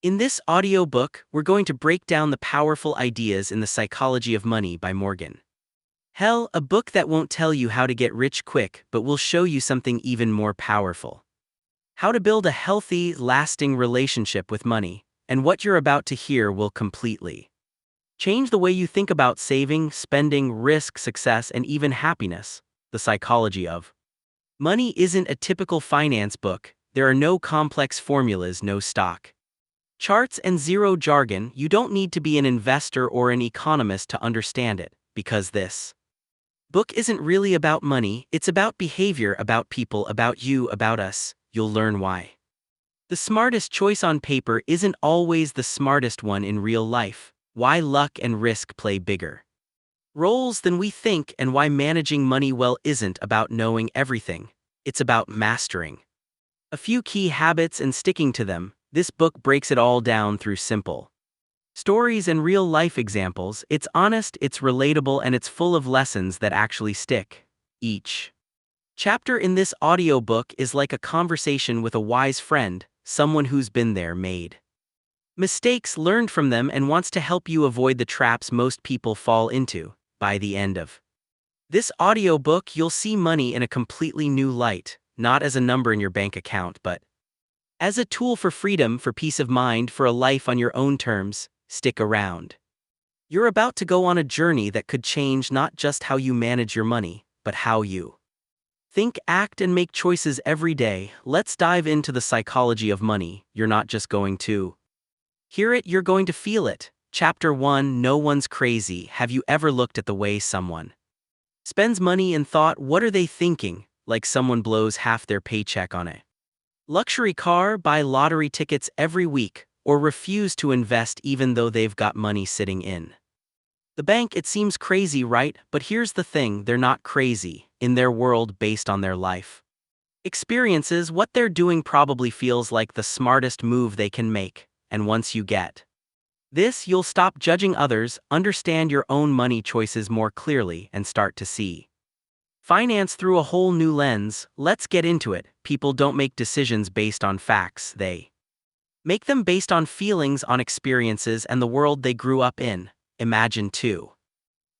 In this audiobook, we're going to break down the powerful ideas in the psychology of money by Morgan. Hell, a book that won't tell you how to get rich quick, but will show you something even more powerful. How to build a healthy, lasting relationship with money, and what you're about to hear will completely change the way you think about saving, spending, risk, success, and even happiness. The psychology of money isn't a typical finance book. There are no complex formulas, no stock charts, and zero jargon. You don't need to be an investor or an economist to understand it, because this book isn't really about money, it's about behavior, about people, about you, about us. You'll learn why the smartest choice on paper isn't always the smartest one in real life, why luck and risk play bigger roles than we think, and why managing money well isn't about knowing everything, it's about mastering a few key habits and sticking to them. This book breaks it all down through simple stories and real-life examples. It's honest, it's relatable, and it's full of lessons that actually stick. Each chapter in this audiobook is like a conversation with a wise friend, someone who's been there, made mistakes, learned from them, and wants to help you avoid the traps most people fall into. By the end of this audiobook, you'll see money in a completely new light, not as a number in your bank account, but as a tool for freedom, for peace of mind, for a life on your own terms. Stick around. You're about to go on a journey that could change not just how you manage your money, but how you think, act, and make choices every day. Let's dive into the psychology of money. You're not just going to hear it, you're going to feel it. Chapter 1: No one's crazy. Have you ever looked at the way someone spends money and thought, what are they thinking? Like someone blows half their paycheck on a luxury car, buy lottery tickets every week, or refuse to invest even though they've got money sitting in the bank. It seems crazy, right? But here's the thing, they're not crazy. In their world, based on their life experiences, what they're doing probably feels like the smartest move they can make. And once you get this, you'll stop judging others, understand your own money choices more clearly, and start to see finance through a whole new lens. Let's get into it. People don't make decisions based on facts, they make them based on feelings, on experiences, and the world they grew up in. Imagine two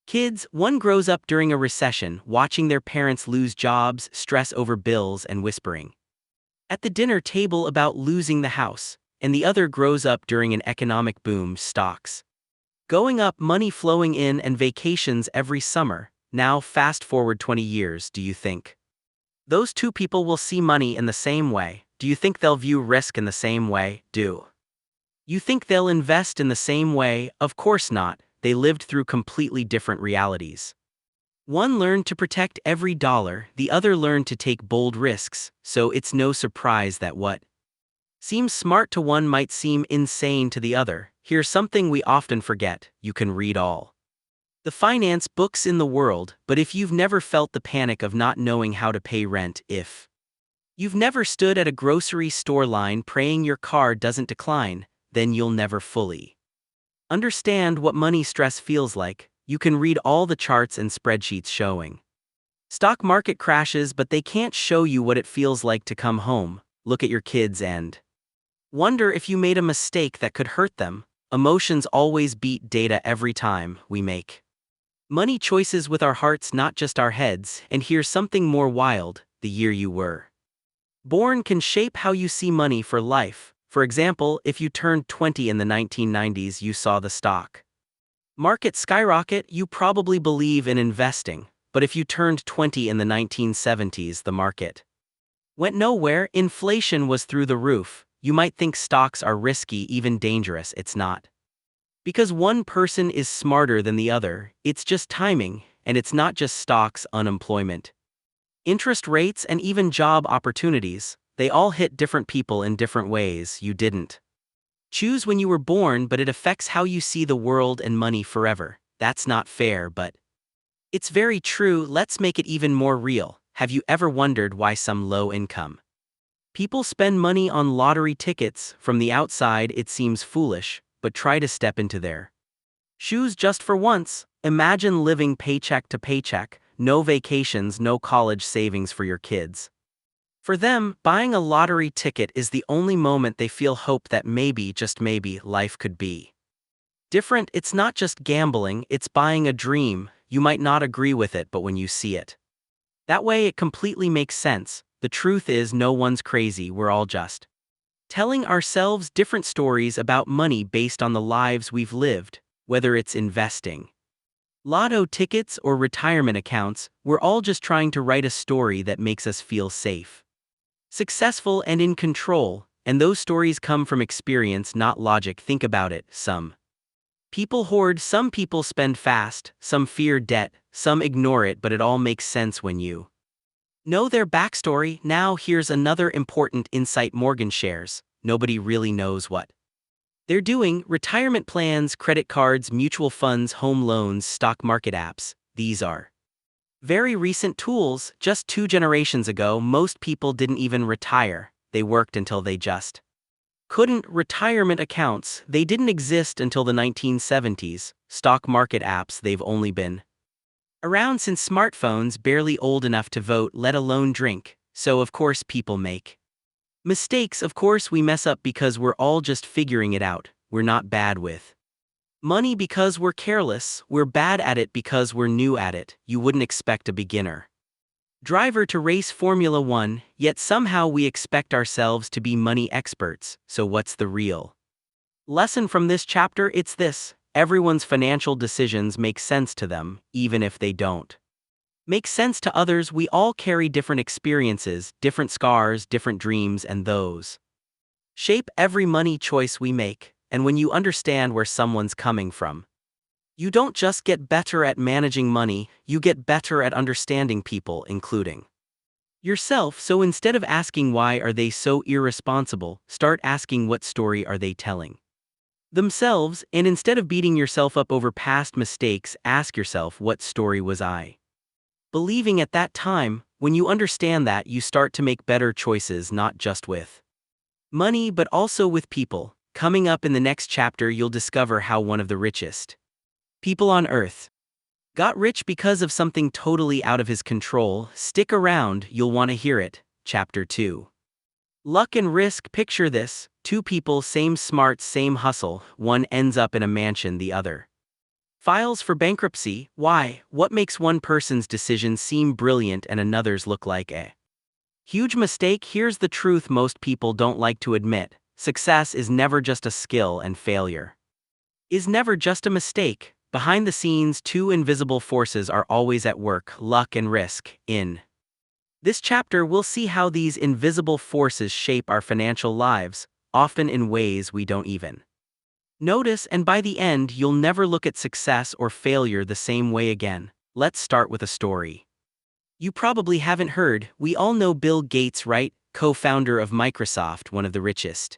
kids. One grows up during a recession, watching their parents lose jobs, stress over bills, and whispering at the dinner table about losing the house. And the other grows up during an economic boom, stocks going up, money flowing in, and vacations every summer. Now fast forward 20 years, do you think those two people will see money in the same way? Do you think they'll view risk in the same way? Do you think they'll invest in the same way? Of course not. They lived through completely different realities. One learned to protect every dollar, the other learned to take bold risks, so it's no surprise that what seems smart to one might seem insane to the other. Here's something we often forget: you can read all the finance books in the world, but if you've never felt the panic of not knowing how to pay rent, if you've never stood at a grocery store line praying your car doesn't decline, then you'll never fully understand what money stress feels like. You can read all the charts and spreadsheets showing stock market crashes, but they can't show you what it feels like to come home, look at your kids, and wonder if you made a mistake that could hurt them. Emotions always beat data every time we make money choices with our hearts, not just our heads. And here's something more wild: the year you were born can shape how you see money for life. For example, if you turned 20 in the 1990s, you saw the stock market skyrocket, you probably believe in investing. But if you turned 20 in the 1970s, the market went nowhere, inflation was through the roof. You might think stocks are risky, even dangerous. It's not because one person is smarter than the other, it's just timing. And it's not just stocks, unemployment, interest rates, and even job opportunities, they all hit different people in different ways. You didn't choose when you were born, but it affects how you see the world and money forever. That's not fair, but it's very true. Let's make it even more real. Have you ever wondered why some low-income people spend money on lottery tickets? From the outside, it seems foolish, but try to step into their shoes just for once. Imagine living paycheck to paycheck, no vacations, no college savings for your kids. For them, buying a lottery ticket is the only moment they feel hope that maybe, just maybe, life could be different. It's not just gambling, it's buying a dream. You might not agree with it, but when you see it that way, it completely makes sense. The truth is, no one's crazy, we're all just telling ourselves different stories about money based on the lives we've lived, whether it's investing, lotto tickets, or retirement accounts. We're all just trying to write a story that makes us feel safe, successful, and in control, and those stories come from experience, not logic. Think about it. Some people hoard, some people spend fast, some fear debt, some ignore it, but it all makes sense when you know their backstory. Now, here's another important insight Morgan shares: nobody really knows what they're doing. Retirement plans, credit cards, mutual funds, home loans, stock market apps. These are very recent tools. Just 2 generations ago, most people didn't even retire. They worked until they just couldn't. Retirement accounts, they didn't exist until the 1970s. Stock market apps, they've only been around since smartphones, barely old enough to vote, let alone drink. So of course people make mistakes. Of course we mess up because we're all just figuring it out. We're not bad with money because we're careless. We're bad at it because we're new at it. You wouldn't expect a beginner driver to race Formula 1, yet somehow we expect ourselves to be money experts. So what's the real lesson from this chapter? It's this: everyone's financial decisions make sense to them, even if they don't make sense to others. We all carry different experiences, different scars, different dreams, and those shape every money choice we make. And when you understand where someone's coming from, you don't just get better at managing money, you get better at understanding people, including yourself. So instead of asking why are they so irresponsible, start asking what story are they telling themselves. And instead of beating yourself up over past mistakes, ask yourself, what story was I believing at that time? When you understand that, you start to make better choices, not just with money, but also with people. Coming up in the next chapter, you'll discover how one of the richest people on earth got rich because of something totally out of his control. Stick around, you'll want to hear it. Chapter 2. Luck and risk. Picture this: 2 people, same smarts, same hustle. One ends up in a mansion, the other files for bankruptcy. Why? What makes one person's decision seem brilliant and another's look like a huge mistake? Here's the truth most people don't like to admit: success is never just a skill, and failure is never just a mistake. Behind the scenes, 2 invisible forces are always at work: luck and risk. In this chapter, we'll see how these invisible forces shape our financial lives, often in ways we don't even notice, and by the end, you'll never look at success or failure the same way again. Let's start with a story you probably haven't heard. We all know Bill Gates, right? Co-founder of Microsoft, one of the richest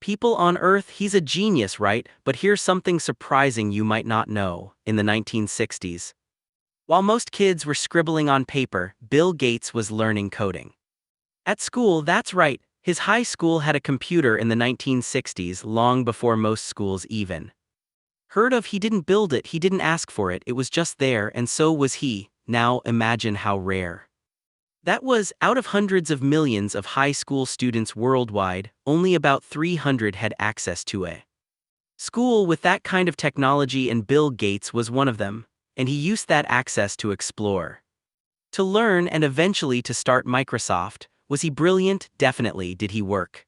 people on earth. He's a genius, right? But here's something surprising you might not know. In the 1960s, while most kids were scribbling on paper, Bill Gates was learning coding at school. That's right. His high school had a computer in the 1960s, long before most schools even heard of. He didn't build it, he didn't ask for it, it was just there, and so was he. Now imagine how rare that was. Out of hundreds of millions of high school students worldwide, only about 300 had access to a school with that kind of technology, and Bill Gates was one of them. And he used that access to explore, to learn, and eventually to start Microsoft. Was he brilliant? Definitely. Did he work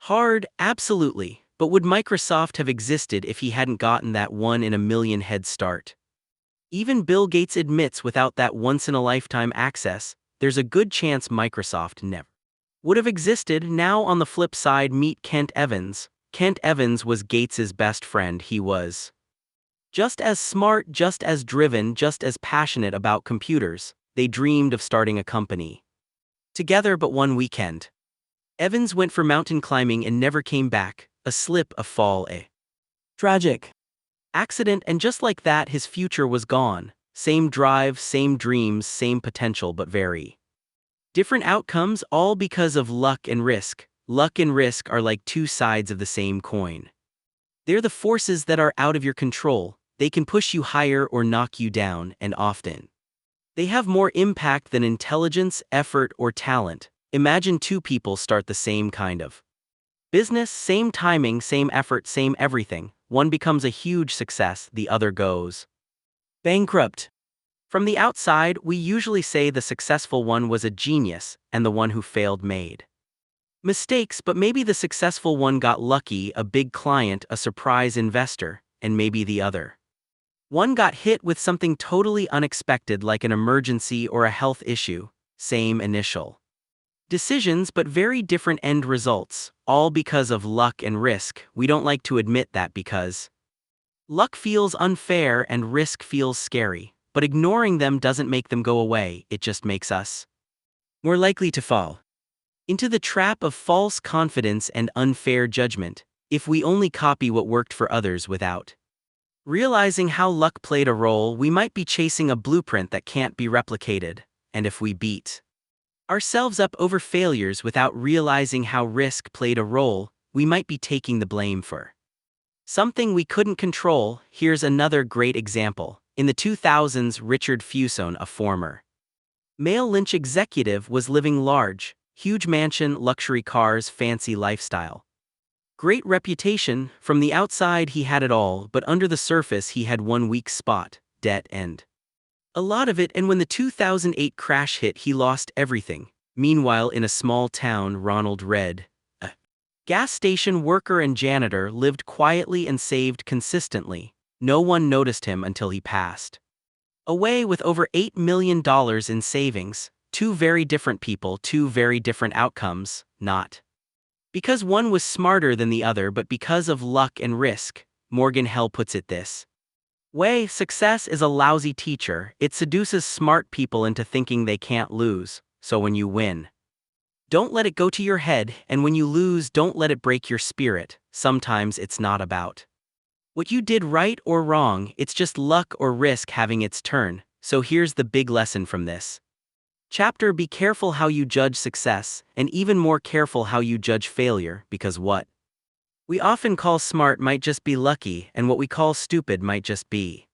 hard? Absolutely. But would Microsoft have existed if he hadn't gotten that 1-in-a-million head start? Even Bill Gates admits without that once-in-a-lifetime access, there's a good chance Microsoft never would have existed. Now on the flip side, meet Kent Evans. Kent Evans was Gates's best friend. He was just as smart, just as driven, just as passionate about computers. They dreamed of starting a company together, but one weekend, Evans went for mountain climbing and never came back. A slip, a fall, a tragic accident, and just like that, his future was gone. Same drive, same dreams, same potential, but very different outcomes, all because of luck and risk. Luck and risk are like 2 sides of the same coin. They're the forces that are out of your control. They can push you higher or knock you down, and often they have more impact than intelligence, effort, or talent. Imagine two people start the same kind of business, same timing, same effort, same everything. One becomes a huge success, the other goes bankrupt. From the outside, we usually say the successful one was a genius and the one who failed made mistakes, but maybe the successful one got lucky, a big client, a surprise investor, and maybe the other one got hit with something totally unexpected like an emergency or a health issue. Same initial decisions but very different end results, all because of luck and risk. We don't like to admit that because luck feels unfair and risk feels scary, but ignoring them doesn't make them go away, it just makes us more likely to fall into the trap of false confidence and unfair judgment. If we only copy what worked for others without realizing how luck played a role, we might be chasing a blueprint that can't be replicated. And if we beat ourselves up over failures without realizing how risk played a role, we might be taking the blame for something we couldn't control. Here's another great example. In the 2000s, Richard Fusone, a former Merrill Lynch executive, was living large, huge mansion, luxury cars, fancy lifestyle. Great reputation. From the outside he had it all, but under the surface he had one weak spot: debt, and a lot of it. And when the 2008 crash hit, he lost everything. Meanwhile, in a small town, Ronald Red, a gas station worker and janitor, lived quietly and saved consistently. No one noticed him until he passed away with over $8 million in savings. Two very different people, two very different outcomes, not because one was smarter than the other, but because of luck and risk. Morgan Housel puts it this way: success is a lousy teacher. It seduces smart people into thinking they can't lose. So when you win, don't let it go to your head, and when you lose, don't let it break your spirit. Sometimes it's not about what you did right or wrong, it's just luck or risk having its turn. So here's the big lesson from this chapter: be careful how you judge success, and even more careful how you judge failure, because what we often call smart might just be lucky, and what we call stupid might just be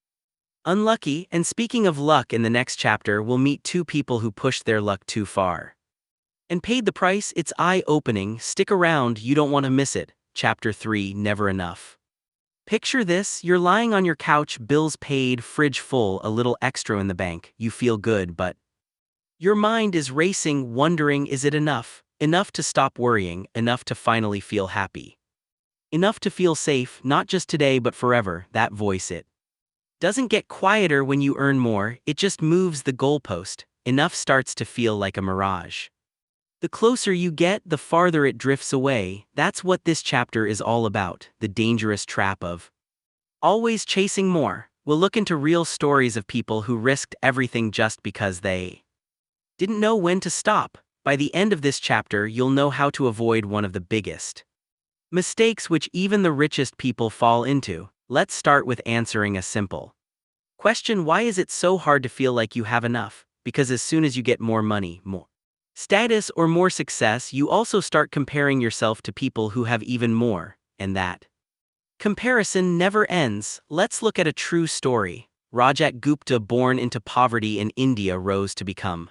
unlucky. And speaking of luck, in the next chapter we'll meet two people who pushed their luck too far and paid the price. It's eye-opening. Stick around, you don't want to miss it. Chapter 3: Never Enough. Picture this: you're lying on your couch, bills paid, fridge full, a little extra in the bank. You feel good, but your mind is racing, wondering, is it enough? Enough to stop worrying, enough to finally feel happy, enough to feel safe, not just today but forever. That voice, it doesn't get quieter when you earn more, it just moves the goalpost. Enough starts to feel like a mirage. The closer you get, the farther it drifts away. That's what this chapter is all about: the dangerous trap of always chasing more. We'll look into real stories of people who risked everything just because they didn't know when to stop. By the end of this chapter, you'll know how to avoid one of the biggest mistakes which even the richest people fall into. Let's start with answering a simple question: why is it so hard to feel like you have enough? Because as soon as you get more money, more status, or more success, you also start comparing yourself to people who have even more, and that comparison never ends. Let's look at a true story. Rajat Gupta, born into poverty in India, rose to become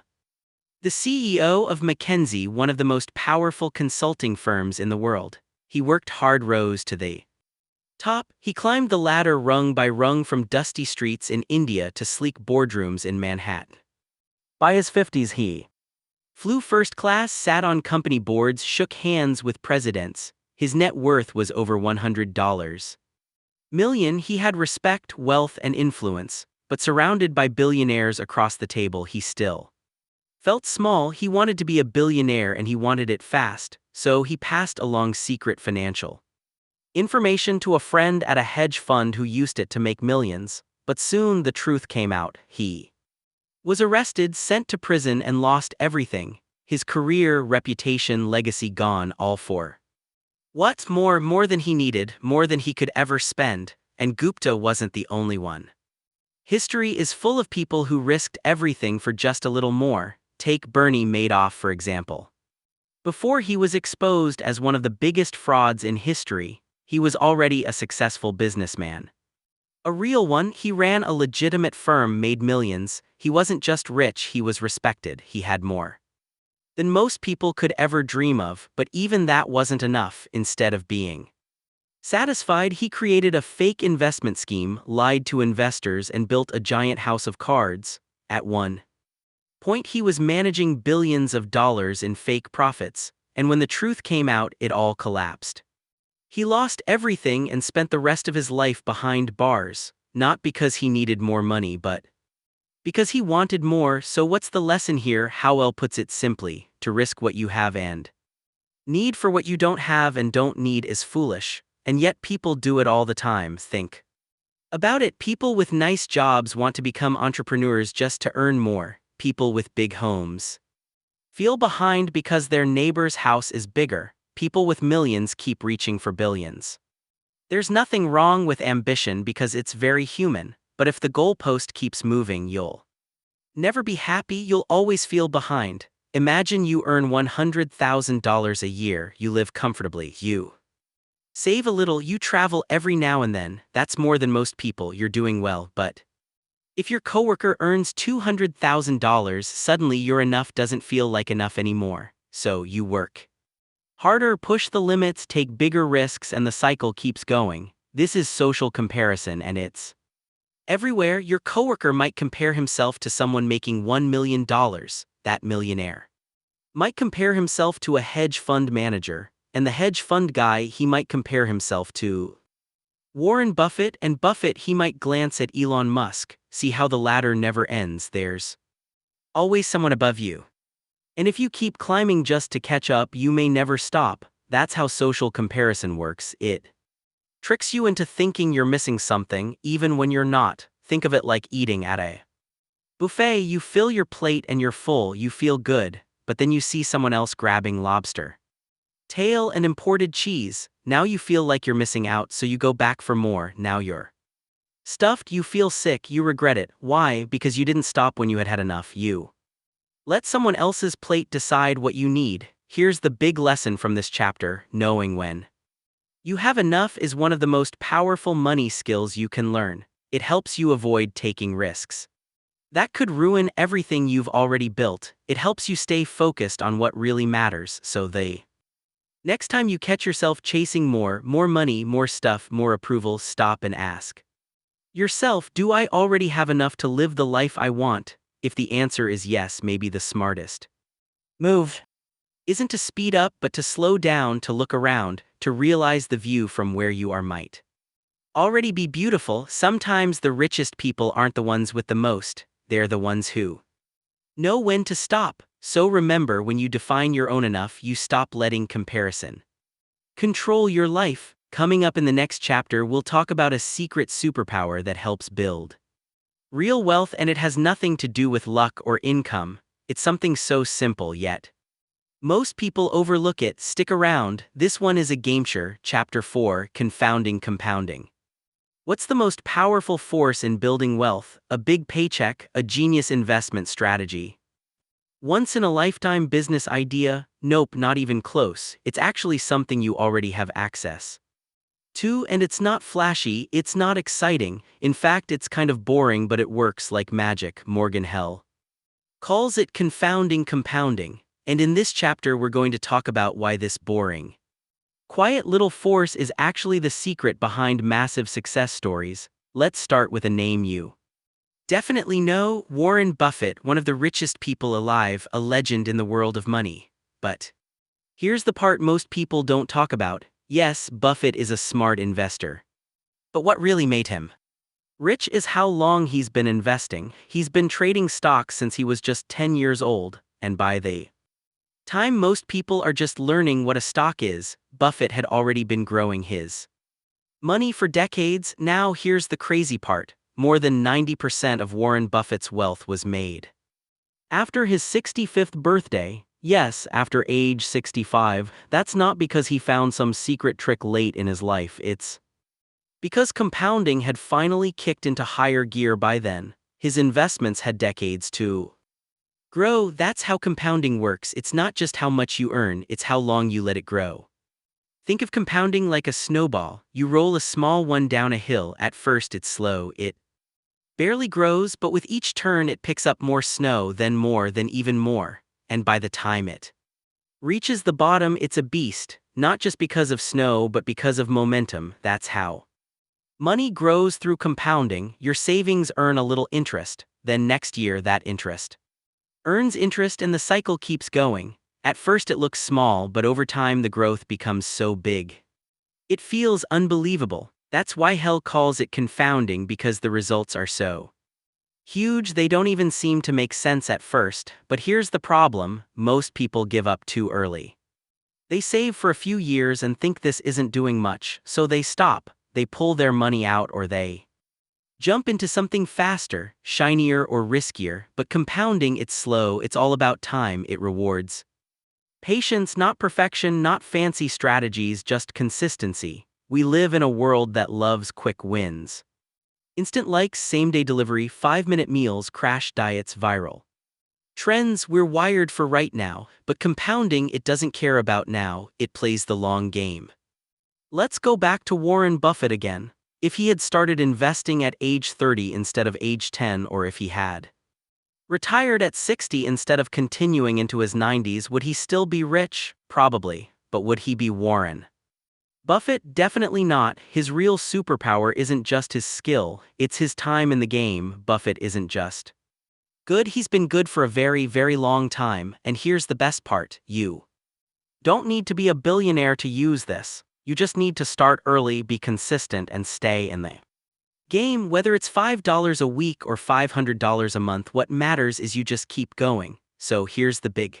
the CEO of McKinsey, one of the most powerful consulting firms in the world. He worked hard, rose to the top. He climbed the ladder rung by rung, from dusty streets in India to sleek boardrooms in Manhattan. By his 50s, he flew first class, sat on company boards, shook hands with presidents. His net worth was over $100 million. He had respect, wealth, and influence, but surrounded by billionaires across the table, he still felt small. He wanted to be a billionaire, and he wanted it fast, so he passed along secret financial information to a friend at a hedge fund who used it to make millions. But soon the truth came out. He was arrested, sent to prison, and lost everything: his career, reputation, legacy gone, all for what? More than he needed, more than he could ever spend. And Gupta wasn't the only one. History is full of people who risked everything for just a little more. Take Bernie Madoff, for example. Before he was exposed as one of the biggest frauds in history, he was already a successful businessman. A real one. He ran a legitimate firm, made millions. He wasn't just rich, he was respected. He had more than most people could ever dream of, but even that wasn't enough. Instead of being satisfied, he created a fake investment scheme, lied to investors, and built a giant house of cards. At one point, he was managing billions of dollars in fake profits, and when the truth came out, it all collapsed. He lost everything and spent the rest of his life behind bars, not because he needed more money but because he wanted more. So what's the lesson here? Howell puts it simply: to risk what you have and need for what you don't have and don't need is foolish, and yet people do it all the time. Think about it. People with nice jobs want to become entrepreneurs just to earn more. People with big homes feel behind because their neighbor's house is bigger. People with millions keep reaching for billions. There's nothing wrong with ambition because it's very human, but if the goalpost keeps moving, you'll never be happy. You'll always feel behind. Imagine you earn $100,000 a year, you live comfortably, you save a little, you travel every now and then. That's more than most people. You're doing well. But if your coworker earns $200,000, suddenly your enough doesn't feel like enough anymore. So you work harder, push the limits, take bigger risks, and the cycle keeps going. This is social comparison, and it's everywhere. Your coworker might compare himself to someone making $1 million. That millionaire might compare himself to a hedge fund manager, and the hedge fund guy, he might compare himself to Warren Buffett, and Buffett, he might glance at Elon Musk. See how the ladder never ends. There's always someone above you. And if you keep climbing just to catch up, you may never stop. That's how social comparison works. It tricks you into thinking you're missing something, even when you're not. Think of it like eating at a buffet. You fill your plate and you're full, you feel good, but then you see someone else grabbing lobster tail and imported cheese. Now you feel like you're missing out, so you go back for more. Now you're stuffed, you feel sick, you regret it. Why? Because you didn't stop when you had had enough. You let someone else's plate decide what you need. Here's the big lesson from this chapter: knowing when you have enough is one of the most powerful money skills you can learn. It helps you avoid taking risks that could ruin everything you've already built. It helps you stay focused on what really matters, so the next time you catch yourself chasing more money, more stuff, more approval, stop and ask yourself, do I already have enough to live the life I want? If the answer is yes, maybe the smartest move isn't to speed up but to slow down, to look around, to realize the view from where you are might already be beautiful. Sometimes the richest people aren't the ones with the most, they're the ones who know when to stop. So remember, when you define your own enough, you stop letting comparison control your life. Coming up in the next chapter, we'll talk about a secret superpower that helps build real wealth, and it has nothing to do with luck or income. It's something so simple, yet most people overlook it. Stick around, this one is a gamecher. Chapter 4: Confounding Compounding. What's the most powerful force in building wealth? A big paycheck, a genius investment strategy, once in a lifetime business idea? Nope, not even close. It's actually something you already have access to, and it's not flashy, it's not exciting. In fact, it's kind of boring, but it works like magic. Morgan Housel calls it confounding compounding, and in this chapter we're going to talk about why this boring, quiet little force is actually the secret behind massive success stories. Let's start with a name you definitely know: Warren Buffett, one of the richest people alive, a legend in the world of money. But here's the part most people don't talk about. Yes, Buffett is a smart investor. But what really made him rich is how long he's been investing. He's been trading stocks since he was just 10 years old, and by the time most people are just learning what a stock is, Buffett had already been growing his money for decades. Now here's the crazy part: more than 90% of Warren Buffett's wealth was made after his 65th birthday. Yes, after age 65. That's not because he found some secret trick late in his life. It's because compounding had finally kicked into higher gear by then. His investments had decades to grow. That's how compounding works. It's not just how much you earn, it's how long you let it grow. Think of compounding like a snowball. You roll a small one down a hill. At first it's slow, it barely grows, but with each turn it picks up more snow, then more, then even more. and by the time it reaches the bottom, it's a beast, not just because of snow but because of momentum. That's how money grows through compounding. Your savings earn a little interest, then next year that interest earns interest and the cycle keeps going. At first it looks small, but over time the growth becomes so big. It feels unbelievable. That's why Hell calls it confounding, because the results are so huge they don't even seem to make sense at first. But here's the problem: most people give up too early. They save for a few years and think this isn't doing much, so they stop, they pull their money out, or they jump into something faster, shinier, or riskier. But compounding, it's slow, it's all about time. It rewards patience, not perfection, not fancy strategies, just consistency. We live in a world that loves quick wins. Instant likes, same-day delivery, 5-minute meals, crash diets, viral trends. We're wired for right now, but compounding, it doesn't care about now, it plays the long game. Let's go back to Warren Buffett again. If he had started investing at age 30 instead of age 10, or if he had retired at 60 instead of continuing into his 90s, would he still be rich? Probably. But would he be Warren Buffett? Definitely not. His real superpower isn't just his skill, it's his time in the game. Buffett isn't just good, he's been good for a very, very long time. And here's the best part: you don't need to be a billionaire to use this. You just need to start early, be consistent, and stay in the game. Whether it's $5 a week or $500 a month, what matters is you just keep going. So here's the big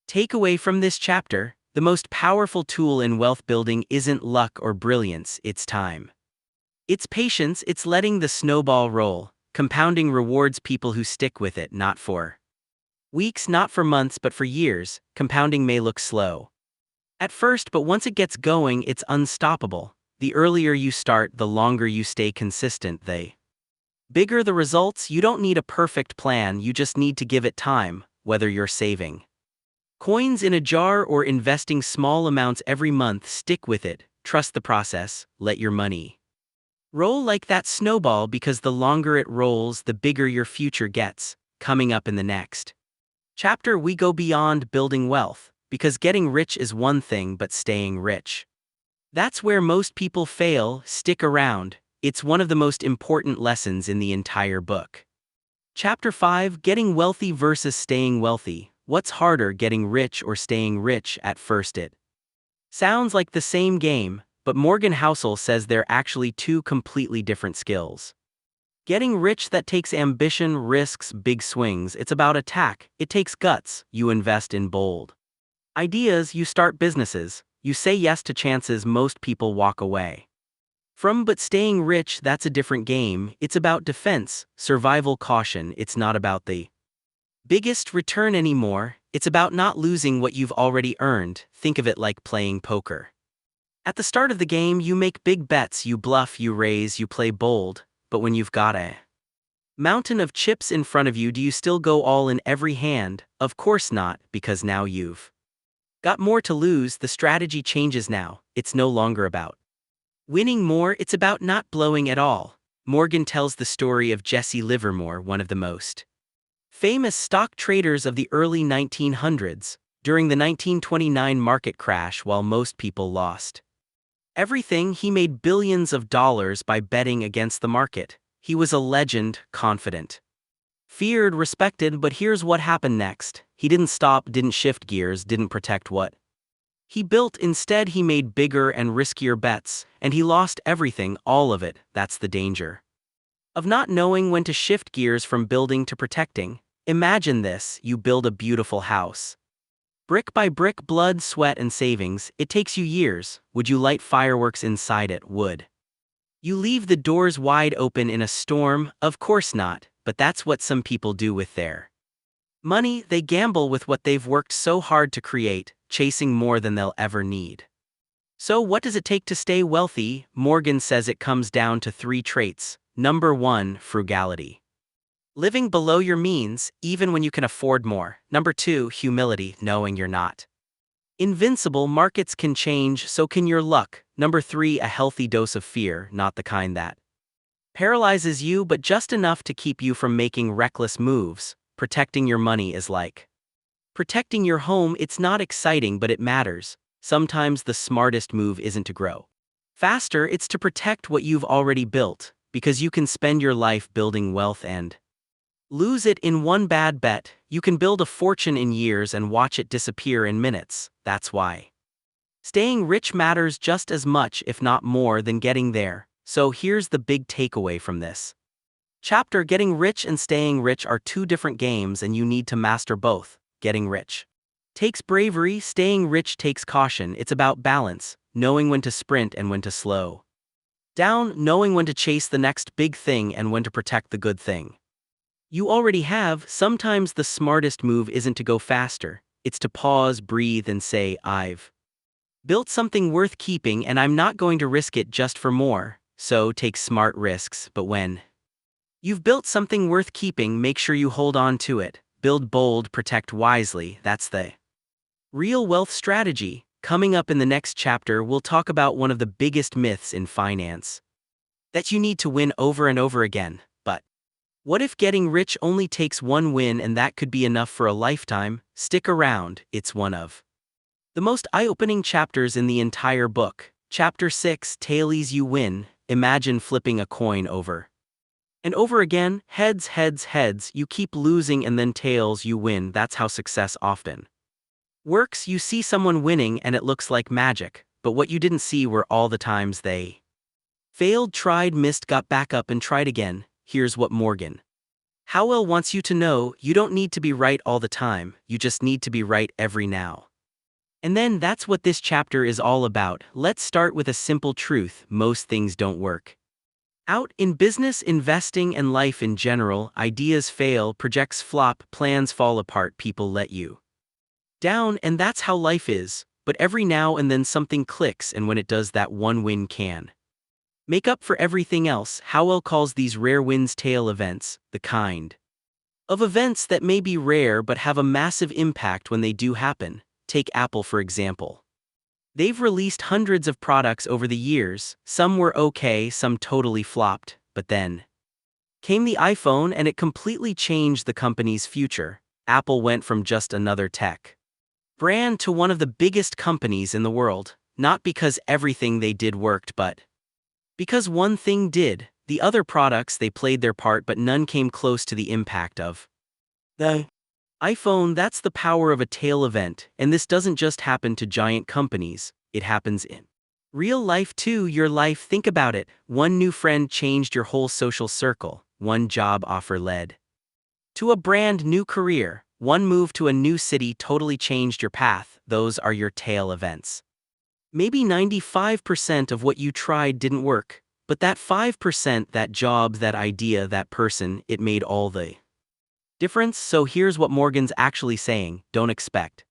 takeaway from this chapter: the most powerful tool in wealth building isn't luck or brilliance, it's time. It's patience, it's letting the snowball roll. Compounding rewards people who stick with it, not for weeks, not for months, but for years. Compounding may look slow at first, but once it gets going, it's unstoppable. The earlier you start, the longer you stay consistent, the bigger the results. You don't need a perfect plan, you just need to give it time. Whether you're saving coins in a jar or investing small amounts every month, stick with it, trust the process, let your money roll like that snowball, because the longer it rolls, the bigger your future gets. Coming up in the next chapter, we go beyond building wealth, because getting rich is one thing, but staying rich, that's where most people fail. Stick around, it's one of the most important lessons in the entire book. Chapter 5: Getting Wealthy versus Staying Wealthy. What's harder, getting rich or staying rich? At first it sounds like the same game, but Morgan Housel says they're actually two completely different skills. Getting rich, that takes ambition, risks, big swings. It's about attack. It takes guts. You invest in bold ideas, you start businesses, you say yes to chances most people walk away from. But staying rich, that's a different game. It's about defense, survival, caution. It's not about the biggest return anymore, it's about not losing what you've already earned. Think of it like playing poker. At the start of the game, you make big bets, you bluff, you raise, you play bold. But when you've got a mountain of chips in front of you, do you still go all in every hand? Of course not, because now you've got more to lose. The strategy changes now. It's no longer about winning more, it's about not blowing at all. Morgan tells the story of Jesse Livermore, one of the most famous stock traders of the early 1900s. During the 1929 market crash, while most people lost everything, he made billions of dollars by betting against the market. He was a legend, confident, feared, respected. But here's what happened next. He didn't stop, didn't shift gears, didn't protect what he built. Instead, he made bigger and riskier bets, and he lost everything, all of it. That's the danger of not knowing when to shift gears from building to protecting. Imagine this: you build a beautiful house, brick by brick, blood, sweat, and savings. It takes you years. Would you light fireworks inside it? Would you leave the doors wide open in a storm? Of course not. But that's what some people do with their money. They gamble with what they've worked so hard to create, chasing more than they'll ever need. So what does it take to stay wealthy? Morgan says it comes down to 3 traits. Number 1, frugality. Living below your means, even when you can afford more. Number 2, humility, knowing you're not invincible. Markets can change, so can your luck. Number 3, a healthy dose of fear, not the kind that paralyzes you, but just enough to keep you from making reckless moves. Protecting your money is like Protecting your home, it's not exciting, but it matters. Sometimes the smartest move isn't to grow faster, it's to protect what you've already built, because you can spend your life building wealth and lose it in one bad bet. You can build a fortune in years and watch it disappear in minutes. That's why staying rich matters just as much, if not more, than getting there. So here's the big takeaway from this chapter: getting rich and staying rich are two different games, and you need to master both. Getting rich takes bravery, staying rich takes caution. It's about balance, knowing when to sprint and when to slow down, knowing when to chase the next big thing and when to protect the good thing you already have. Sometimes the smartest move isn't to go faster, it's to pause, breathe, and say, I've built something worth keeping and I'm not going to risk it just for more. So take smart risks, but when you've built something worth keeping, make sure you hold on to it. Build bold, protect wisely. That's the real wealth strategy. Coming up in the next chapter, we'll talk about one of the biggest myths in finance: that you need to win over and over again. But what if getting rich only takes one win and that could be enough for a lifetime? Stick around, it's one of the most eye-opening chapters in the entire book. Chapter 6, Tailies You Win. Imagine flipping a coin over and over again. Heads, heads, heads, you keep losing, and then tails, you win. That's how success often works. You see someone winning and it looks like magic, but what you didn't see were all the times they failed, tried, missed, got back up, and tried again. Here's what Morgan Housel wants you to know: you don't need to be right all the time, you just need to be right every now and then. That's what this chapter is all about. Let's start with a simple truth: most things don't work out. In business, investing, and life in general, ideas fail, projects flop, plans fall apart, people let you down, and that's how life is. But every now and then something clicks, and when it does, that one win can make up for everything else. Housel calls these rare wins tail events, the kind of events that may be rare but have a massive impact when they do happen. Take Apple for example. They've released hundreds of products over the years. Some were okay, some totally flopped, but then came the iPhone and it completely changed the company's future. Apple went from just another tech brand to one of the biggest companies in the world, not because everything they did worked, but because one thing did. The other products, they played their part, but none came close to the impact of the iPhone. That's the power of a tail event, and this doesn't just happen to giant companies, it happens in real life too. Your life, think about it. One new friend changed your whole social circle, one job offer led to a brand new career, one move to a new city totally changed your path. Those are your tail events. Maybe 95% of what you tried didn't work, but that 5%, that job, that idea, that person, it made all the difference. So here's what Morgan's actually saying: don't expect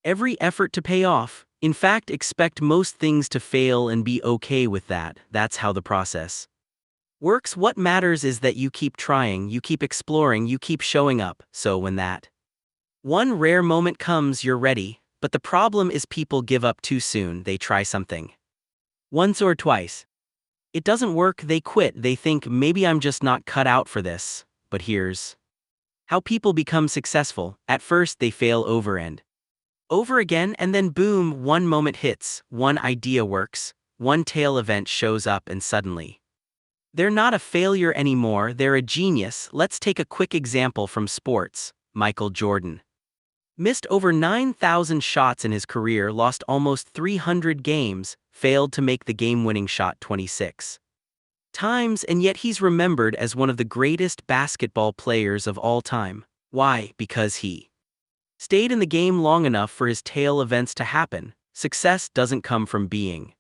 every effort to pay off. In fact, expect most things to fail and be okay with that. That's how the process works. What matters is that you keep trying, you keep exploring, you keep showing up. So when that one rare moment comes, you're ready. But the problem is people give up too soon. They try something once or twice. It doesn't work, they quit. They think, maybe I'm just not cut out for this. But here's how people become successful. At first they fail over and over again, and then boom, one moment hits, one idea works, one tail event shows up, and suddenly they're not a failure anymore, they're a genius. Let's take a quick example from sports. Michael Jordan missed over 9,000 shots in his career, lost almost 300 games, failed to make the game-winning shot 26 times, and yet he's remembered as one of the greatest basketball players of all time. Why? Because he stayed in the game long enough for his tail events to happen. Success doesn't come from being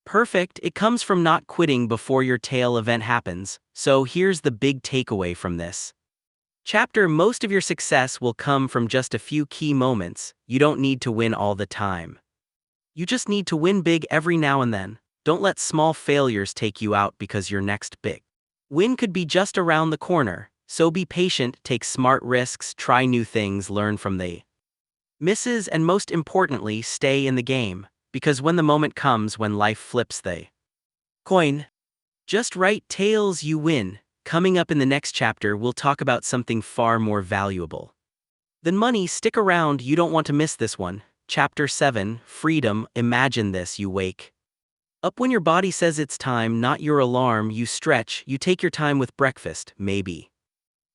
perfect, it comes from not quitting before your tail event happens. So here's the big takeaway from this chapter: most of your success will come from just a few key moments. You don't need to win all the time. You just need to win big every now and then. Don't let small failures take you out, because your next big win could be just around the corner. So be patient, take smart risks, try new things, learn from the misses, and most importantly, stay in the game. Because when the moment comes, when life flips the coin just right, tails, you win. Coming up in the next chapter, we'll talk about something far more valuable: Then money, stick around, you don't want to miss this one. Chapter 7, Freedom. Imagine this, you wake up when your body says it's time, not your alarm. You stretch, you take your time with breakfast, maybe.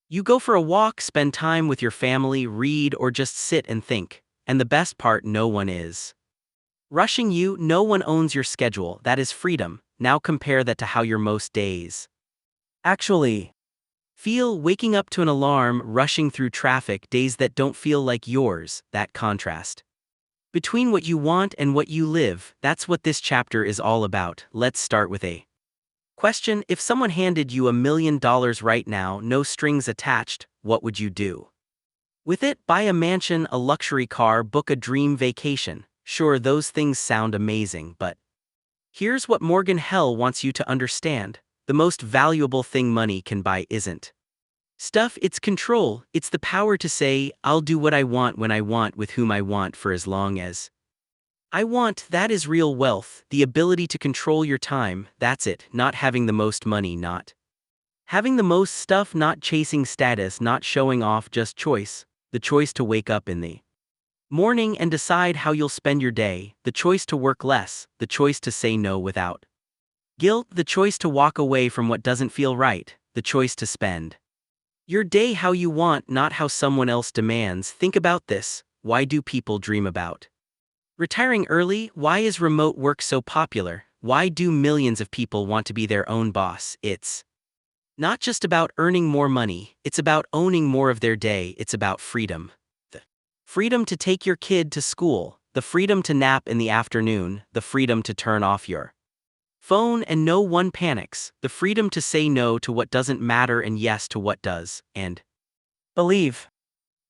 You go for a walk, spend time with your family, read, or just sit and think. And the best part, no one is rushing you, no one owns your schedule. That is freedom. Now compare that to how your most days actually feel. Waking up to an alarm, rushing through traffic, days that don't feel like yours. That contrast between what you want and what you live, that's what this chapter is all about. Let's start with a question. If someone handed you $1 million right now, no strings attached, what would you do with it? Buy a mansion, a luxury car, book a dream vacation. Sure, those things sound amazing, but here's what Morgan Housel wants you to understand. The most valuable thing money can buy isn't stuff, it's control. It's the power to say, I'll do what I want when I want with whom I want for as long as I want. That is real wealth, the ability to control your time. That's it, not having the most money, not having the most stuff, not chasing status, not showing off, just choice. The choice to wake up in the morning and decide how you'll spend your day, the choice to work less, the choice to say no without guilt, the choice to walk away from what doesn't feel right, the choice to spend your day how you want, not how someone else demands. Think about this. Why do people dream about retiring early? Why is remote work so popular? Why do millions of people want to be their own boss? It's not just about earning more money, it's about owning more of their day. It's about freedom. The freedom to take your kid to school, the freedom to nap in the afternoon, the freedom to turn off your phone and no one panics, the freedom to say no to what doesn't matter and yes to what does, and believe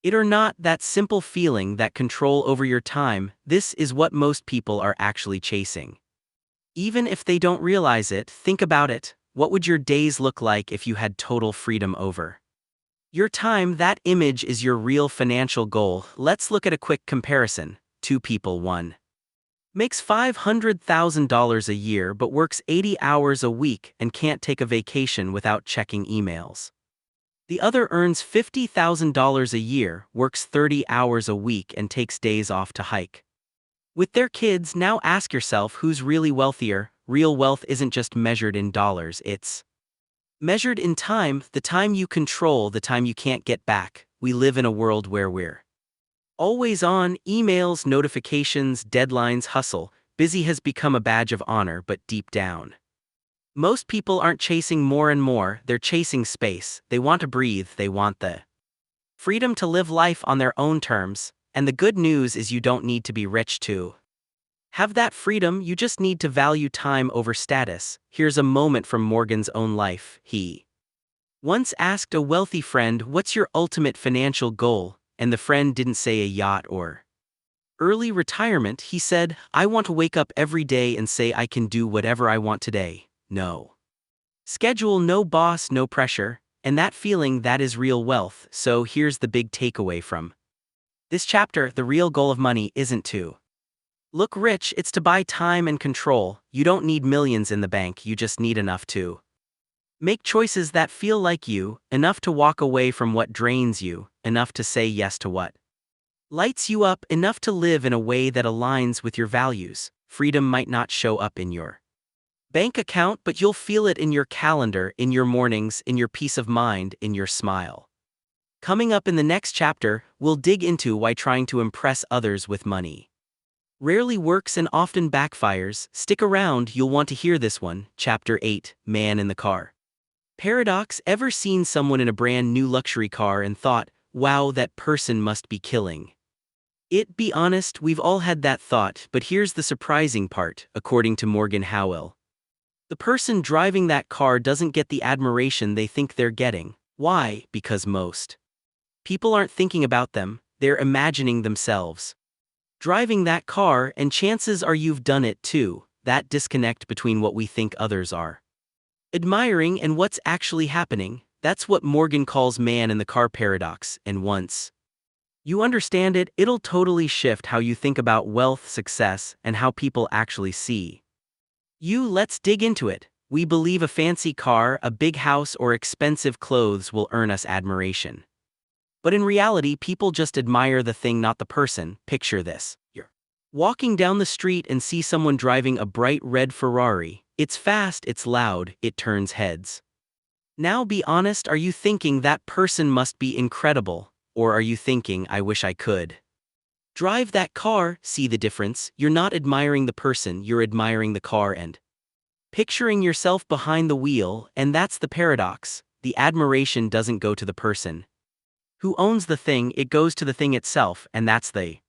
it or not, that simple feeling, that control over your time, this is what most people are actually chasing. Even if they don't realize it, think about it. What would your days look like if you had total freedom over your time? That image is your real financial goal. Let's look at a quick comparison. Two people, one makes $500,000 a year but works 80 hours a week and can't take a vacation without checking emails. The other earns $50,000 a year, works 30 hours a week and takes days off to hike with their kids. Now ask yourself, who's really wealthier? Real wealth isn't just measured in dollars, it's measured in time, the time you control, the time you can't get back. We live in a world where we're always on, emails, notifications, deadlines, hustle. Busy has become a badge of honor, but deep down, most people aren't chasing more and more, they're chasing space. They want to breathe, they want the freedom to live life on their own terms. And the good news is you don't need to be rich to have that freedom, you just need to value time over status. Here's a moment from Morgan's own life. He once asked a wealthy friend, "What's your ultimate financial goal?" And the friend didn't say a yacht or early retirement. He said, "I want to wake up every day and say I can do whatever I want today. No schedule, no boss, no pressure." And that feeling, that is real wealth. So here's the big takeaway from this chapter. The real goal of money isn't to look rich, it's to buy time and control. You don't need millions in the bank, you just need enough to make choices that feel like you, enough to walk away from what drains you, enough to say yes to what lights you up, enough to live in a way that aligns with your values. Freedom might not show up in your bank account, but you'll feel it in your calendar, in your mornings, in your peace of mind, in your smile. Coming up in the next chapter, we'll dig into why trying to impress others with money rarely works and often backfires. Stick around, you'll want to hear this one. Chapter 8, Man in the Car Paradox. Ever seen someone in a brand new luxury car and thought, wow, that person must be killing it? Be honest, we've all had that thought, but here's the surprising part. According to Morgan Housel, the person driving that car doesn't get the admiration they think they're getting. Why? Because most people aren't thinking about them, they're imagining themselves driving that car, and chances are you've done it too. That disconnect between what we think others are admiring and what's actually happening, that's what Morgan calls man in the car paradox. And once you understand it, it'll totally shift how you think about wealth, success, and how people actually see you. Let's dig into it. We believe a fancy car, a big house, or expensive clothes will earn us admiration. But in reality, people just admire the thing, not the person. Picture this. You're walking down the street and see someone driving a bright red Ferrari. It's fast, it's loud, it turns heads. Now be honest, are you thinking that person must be incredible? Or are you thinking, I wish I could drive that car? See the difference? You're not admiring the person, you're admiring the car and picturing yourself behind the wheel, and that's the paradox. The admiration doesn't go to the person who owns the thing, it goes to the thing itself, and that's the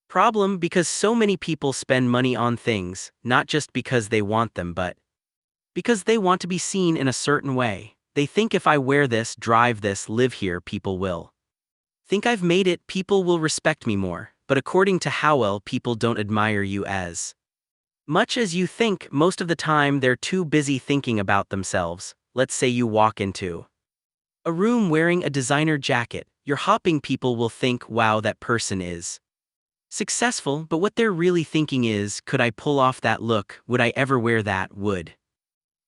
problem, because so many people spend money on things, not just because they want them but because they want to be seen in a certain way. They think if I wear this, drive this, live here, people will think I've made it, people will respect me more. But according to Howell, people don't admire you as much as you think. Most of the time they're too busy thinking about themselves. Let's say you walk into a room wearing a designer jacket. You're hoping people will think, wow, that person is successful, but what they're really thinking is, could I pull off that look? Would I ever wear that? Would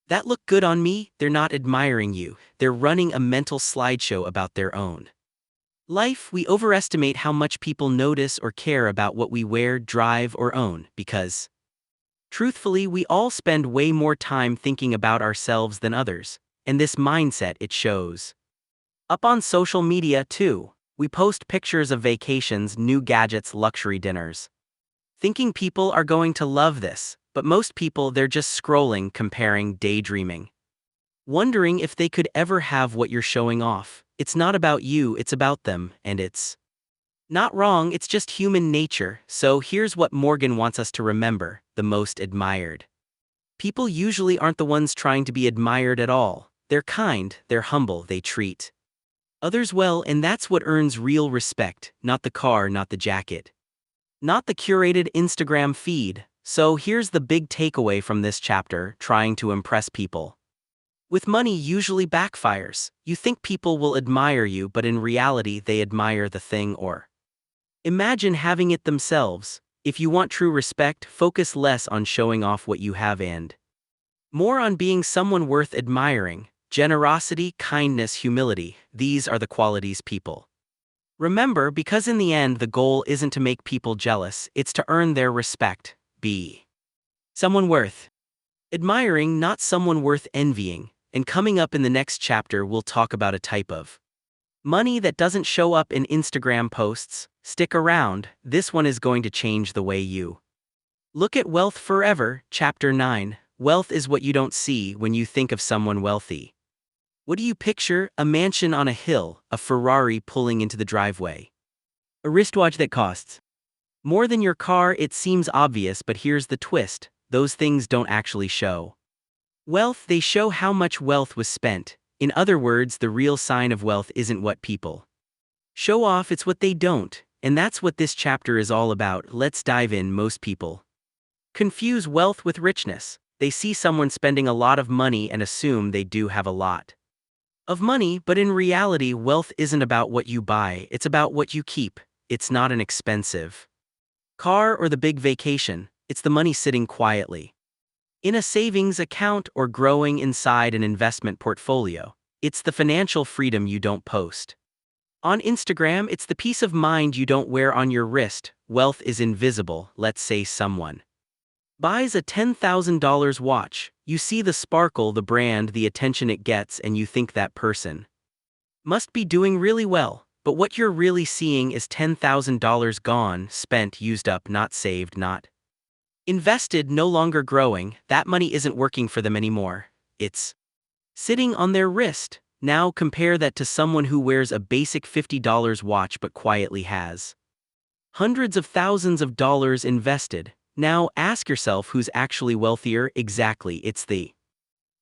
that look good on me? They're not admiring you, they're running a mental slideshow about their own life. We overestimate how much people notice or care about what we wear, drive, or own, because truthfully, we all spend way more time thinking about ourselves than others, and this mindset, it shows up on social media too. We post pictures of vacations, new gadgets, luxury dinners, thinking people are going to love this, but most people, they're just scrolling, comparing, daydreaming, wondering if they could ever have what you're showing off. It's not about you, it's about them, and it's not wrong, it's just human nature. So here's what Morgan wants us to remember: the most admired people usually aren't the ones trying to be admired at all. They're kind, they're humble, they treat others well, and that's what earns real respect, not the car, not the jacket, not the curated Instagram feed. So here's the big takeaway from this chapter: trying to impress people with money usually backfires. You think people will admire you, but in reality they admire the thing, or imagine having it themselves. If you want true respect, focus less on showing off what you have and more on being someone worth admiring. Generosity, kindness, humility, these are the qualities people remember, because in the end the goal isn't to make people jealous, it's to earn their respect. Be someone worth admiring, not someone worth envying. And coming up in the next chapter, we'll talk about a type of money that doesn't show up in Instagram posts. Stick around, this one is going to change the way you look at wealth forever. Chapter 9. Wealth is what you don't see. When you think of someone wealthy, what do you picture? A mansion on a hill, a Ferrari pulling into the driveway, a wristwatch that costs more than your car. It seems obvious, but here's the twist: those things don't actually show wealth, they show how much wealth was spent. In other words, the real sign of wealth isn't what people show off, it's what they don't. And that's what this chapter is all about. Let's dive in. Most people confuse wealth with richness. They see someone spending a lot of money and assume they do have a lot of money, but in reality, wealth isn't about what you buy, it's about what you keep. It's not an expensive car or the big vacation, it's the money sitting quietly in a savings account or growing inside an investment portfolio. It's the financial freedom you don't post on Instagram, it's the peace of mind you don't wear on your wrist. Wealth is invisible. Let's say someone buys a $10,000 watch. You see the sparkle, the brand, the attention it gets, and you think that person must be doing really well. But what you're really seeing is $10,000 gone, spent, used up, not saved, not invested, no longer growing. That money isn't working for them anymore. It's sitting on their wrist. Now compare that to someone who wears a basic $50 watch but quietly has hundreds of thousands of dollars invested. Now ask yourself, who's actually wealthier? Exactly, it's the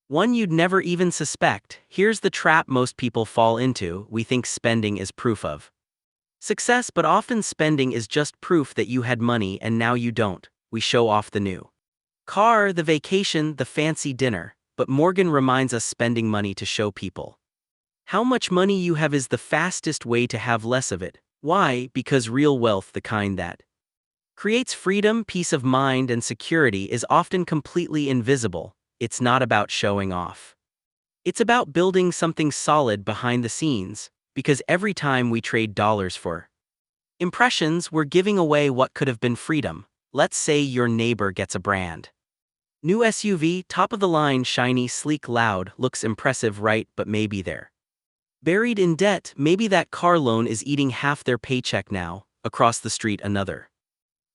one you'd never even suspect. Here's the trap most people fall into: we think spending is proof of success, but often spending is just proof that you had money and now you don't. We show off the new car, the vacation, the fancy dinner, but Morgan reminds us spending money to show people how much money you have is the fastest way to have less of it. Why? Because real wealth, the kind that creates freedom, peace of mind, and security, is often completely invisible. It's not about showing off. It's about building something solid behind the scenes. because every time we trade dollars for impressions, we're giving away what could have been freedom. Let's say your neighbor gets a brand new SUV, top of the line, shiny, sleek, loud, looks impressive, right? But maybe they're buried in debt. Maybe that car loan is eating half their paycheck now. Across the street, another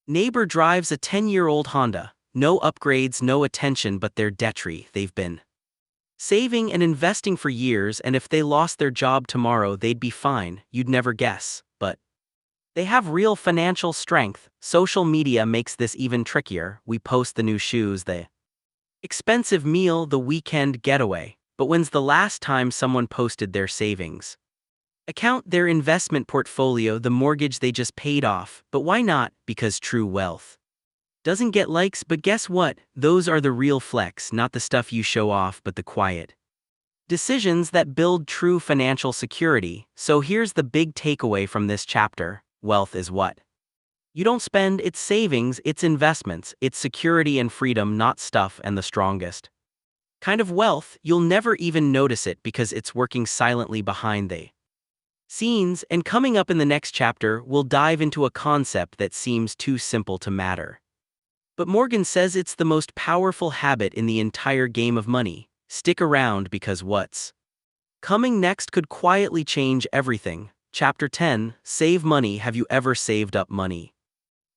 neighbor drives a 10-year-old Honda. No upgrades, no attention, but they're debt-free. They've been saving and investing for years, and if they lost their job tomorrow, they'd be fine. You'd never guess, but they have real financial strength. Social media makes this even trickier. We post the new shoes, the expensive meal, the weekend getaway. But when's the last time someone posted their savings account, their investment portfolio, the mortgage they just paid off? But why not? Because true wealth doesn't get likes, but guess what? Those are the real flex, not the stuff you show off, but the quiet decisions that build true financial security. So here's the big takeaway from this chapter. Wealth is what you don't spend, it's savings, it's investments, it's security and freedom, not stuff and the strongest kind of wealth. You'll never even notice it because it's working silently behind the scenes. And coming up in the next chapter, we'll dive into a concept that seems too simple to matter, but Morgan says it's the most powerful habit in the entire game of money. Stick around because what's coming next could quietly change everything. Chapter 10, Save Money. Have you ever saved up money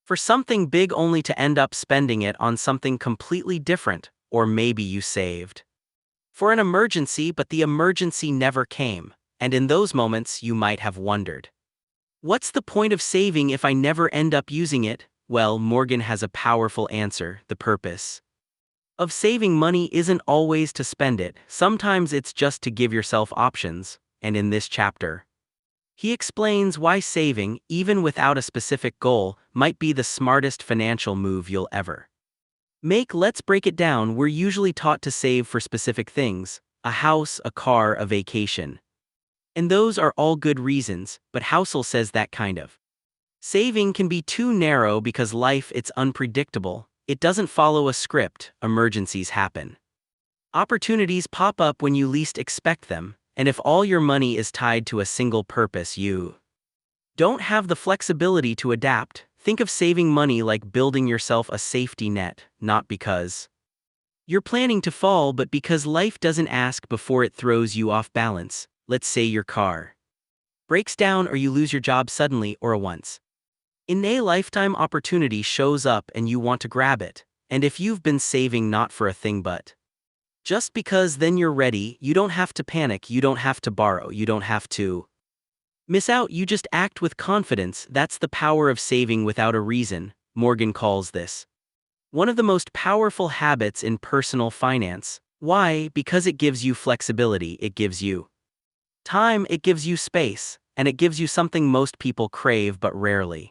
for something big only to end up spending it on something completely different? Or maybe you saved for an emergency, but the emergency never came. And in those moments, you might have wondered, what's the point of saving if I never end up using it? Well, Morgan has a powerful answer. The purpose of saving money isn't always to spend it. Sometimes it's just to give yourself options. And in this chapter, he explains why saving, even without a specific goal, might be the smartest financial move you'll ever make. Let's break it down. We're usually taught to save for specific things: a house, a car, a vacation. And those are all good reasons, but Housel says that kind of saving can be too narrow because life, it's unpredictable. It doesn't follow a script. Emergencies happen. Opportunities pop up when you least expect them. And if all your money is tied to a single purpose, you don't have the flexibility to adapt. Think of saving money like building yourself a safety net, not because you're planning to fall, but because life doesn't ask before it throws you off balance. Let's say your car breaks down or you lose your job suddenly or once in a lifetime opportunity shows up and you want to grab it. And if you've been saving not for a thing but just because, then you're ready. You don't have to panic, you don't have to borrow, you don't have to miss out, you just act with confidence. That's the power of saving without a reason. Morgan calls this one of the most powerful habits in personal finance. Why? Because it gives you flexibility, it gives you time, it gives you space, and it gives you something most people crave but rarely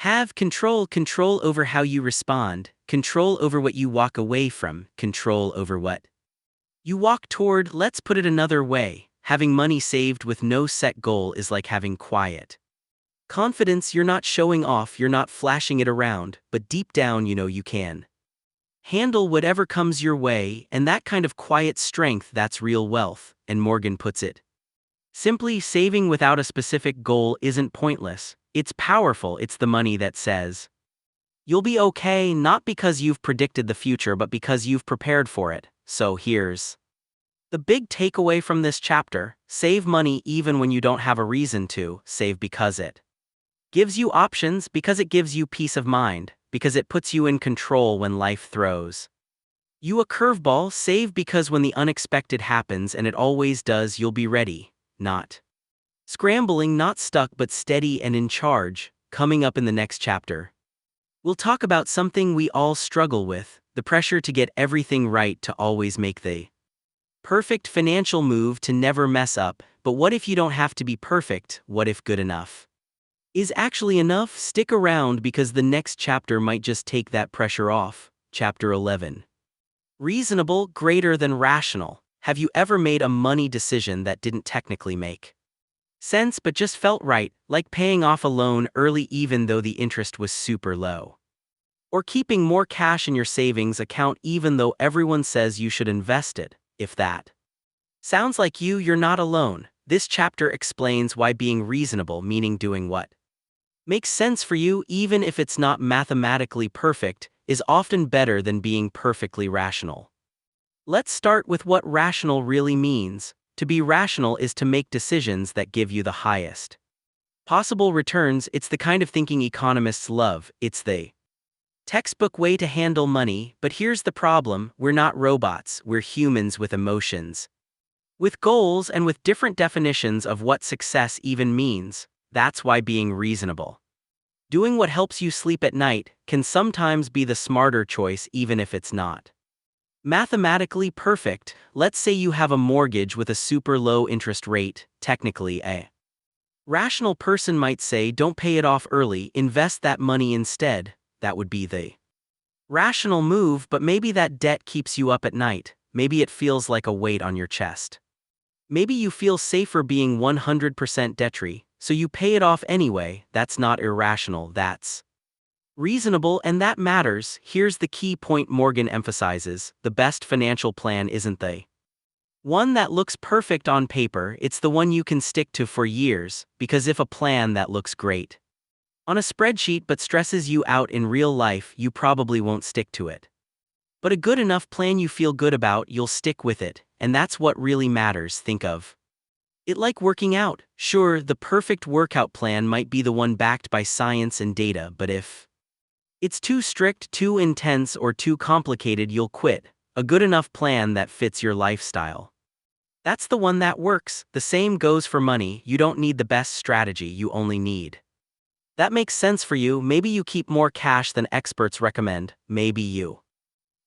have: control. Control over how you respond, control over what you walk away from, control over what you walk toward. Let's put it another way. Having money saved with no set goal is like having quiet confidence. You're not showing off, you're not flashing it around, but deep down you know you can handle whatever comes your way. And that kind of quiet strength, that's real wealth. And Morgan puts it simply: saving without a specific goal isn't pointless. It's powerful. It's the money that says you'll be okay, not because you've predicted the future, but because you've prepared for it. So here's the big takeaway from this chapter: save money even when you don't have a reason to. Save because it gives you options, because it gives you peace of mind, because it puts you in control when life throws you a curveball. Save because when the unexpected happens, and it always does, you'll be ready. Not scrambling, not stuck, but steady and in charge. Coming up in the next chapter, we'll talk about something we all struggle with: the pressure to get everything right, to always make the perfect financial move, to never mess up. But what if you don't have to be perfect? What if good enough is actually enough? Stick around because the next chapter might just take that pressure off. Chapter 11. Reasonable, greater than rational. Have you ever made a money decision that didn't technically make sense but just felt right, like paying off a loan early even though the interest was super low? Or keeping more cash in your savings account even though everyone says you should invest it? If that sounds like you, you're not alone. This chapter explains why being reasonable, meaning doing what makes sense for you even if it's not mathematically perfect, is often better than being perfectly rational. Let's start with what rational really means. To be rational is to make decisions that give you the highest possible returns. It's the kind of thinking economists love. It's the textbook way to handle money, but here's the problem: we're not robots, we're humans with emotions, with goals, and with different definitions of what success even means. That's why being reasonable, doing what helps you sleep at night, can sometimes be the smarter choice even if it's not mathematically perfect. Let's say you have a mortgage with a super low interest rate. Technically, a rational person might say, don't pay it off early, invest that money instead. That would be the rational move, but maybe that debt keeps you up at night. Maybe it feels like a weight on your chest. Maybe you feel safer being 100% debt-free, so you pay it off anyway. That's not irrational, that's reasonable, and that matters. Here's the key point Morgan emphasizes: the best financial plan isn't the one that looks perfect on paper, it's the one you can stick to for years, because if a plan that looks great on a spreadsheet but stresses you out in real life, you probably won't stick to it. But a good enough plan you feel good about, you'll stick with it, and that's what really matters. Think of it like working out. Sure, the perfect workout plan might be the one backed by science and data, but if it's too strict, too intense, or too complicated, you'll quit. A good enough plan that fits your lifestyle, that's the one that works. The same goes for money. You don't need the best strategy, you only need that makes sense for you. Maybe you keep more cash than experts recommend. Maybe you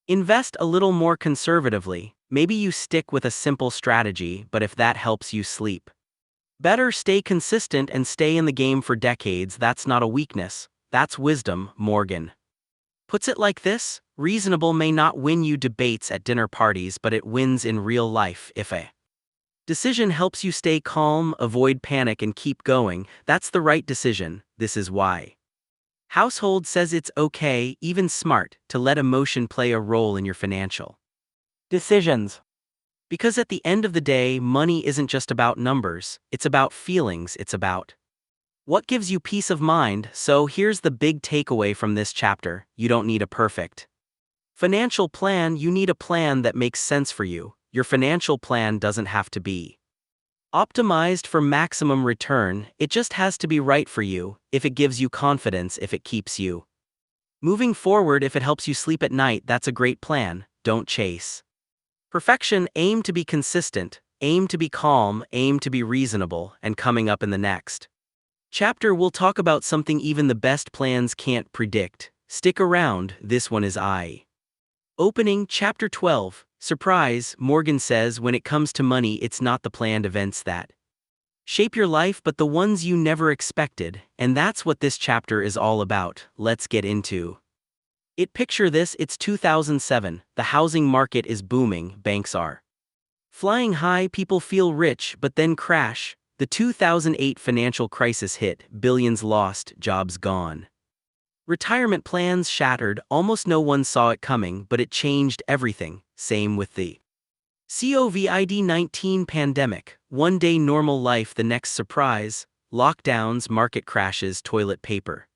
invest a little more conservatively. Maybe you stick with a simple strategy, but if that helps you sleep better, stay consistent and stay in the game for decades. That's not a weakness, that's wisdom. Morgan puts it like this: reasonable may not win you debates at dinner parties, but it wins in real life. If a decision helps you stay calm, avoid panic, and keep going, that's the right decision. This is why Household says it's okay, even smart, to let emotion play a role in your financial decisions. Because at the end of the day, money isn't just about numbers, it's about feelings, it's about what gives you peace of mind. So here's the big takeaway from this chapter: you don't need a perfect financial plan, you need a plan that makes sense for you. Your financial plan doesn't have to be optimized for maximum return, it just has to be right for you. If it gives you confidence, if it keeps you moving forward, if it helps you sleep at night, that's a great plan. Don't chase perfection, aim to be consistent, aim to be calm, aim to be reasonable. And coming up in the next chapter, we'll talk about something even the best plans can't predict. Stick around, this one is eye-opening. Chapter 12. Surprise. Morgan says when it comes to money, it's not the planned events that shape your life, but the ones you never expected, and that's what this chapter is all about. Let's get into it. Picture this: it's 2007, the housing market is booming, banks are flying high, people feel rich, but then crash. The 2008 financial crisis hit, billions lost, jobs gone, retirement plans shattered. Almost no one saw it coming, but it changed everything. Same with the COVID-19 pandemic. One day normal life, the next surprise: lockdowns, market crashes, toilet paper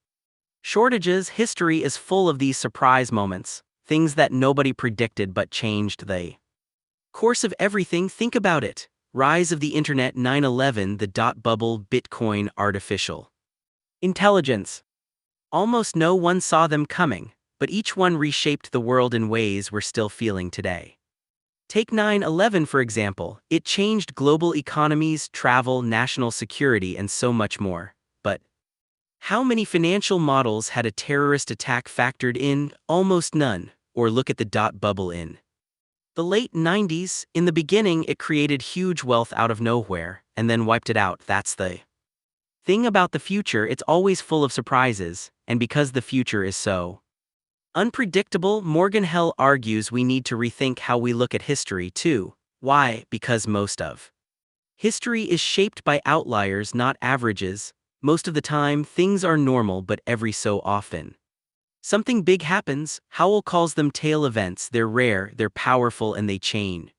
shortages. History is full of these surprise moments, things that nobody predicted but changed the course of everything. Think about it: rise of the internet, 9/11, the dot bubble, Bitcoin, artificial intelligence. Almost no one saw them coming, but each one reshaped the world in ways we're still feeling today. Take 9/11 for example. It changed global economies, travel, national security, and so much more. But how many financial models had a terrorist attack factored in? Almost none. Or look at the dot bubble in the late 90s. In the beginning, it created huge wealth out of nowhere, and then wiped it out. That's the thing about the future: it's always full of surprises, and because the future is so unpredictable, Morgan Housel argues we need to rethink how we look at history too. Why? Because most of history is shaped by outliers, not averages. Most of the time, things are normal, but every so often something big happens. Howell calls them tail events. They're rare, they're powerful, and they change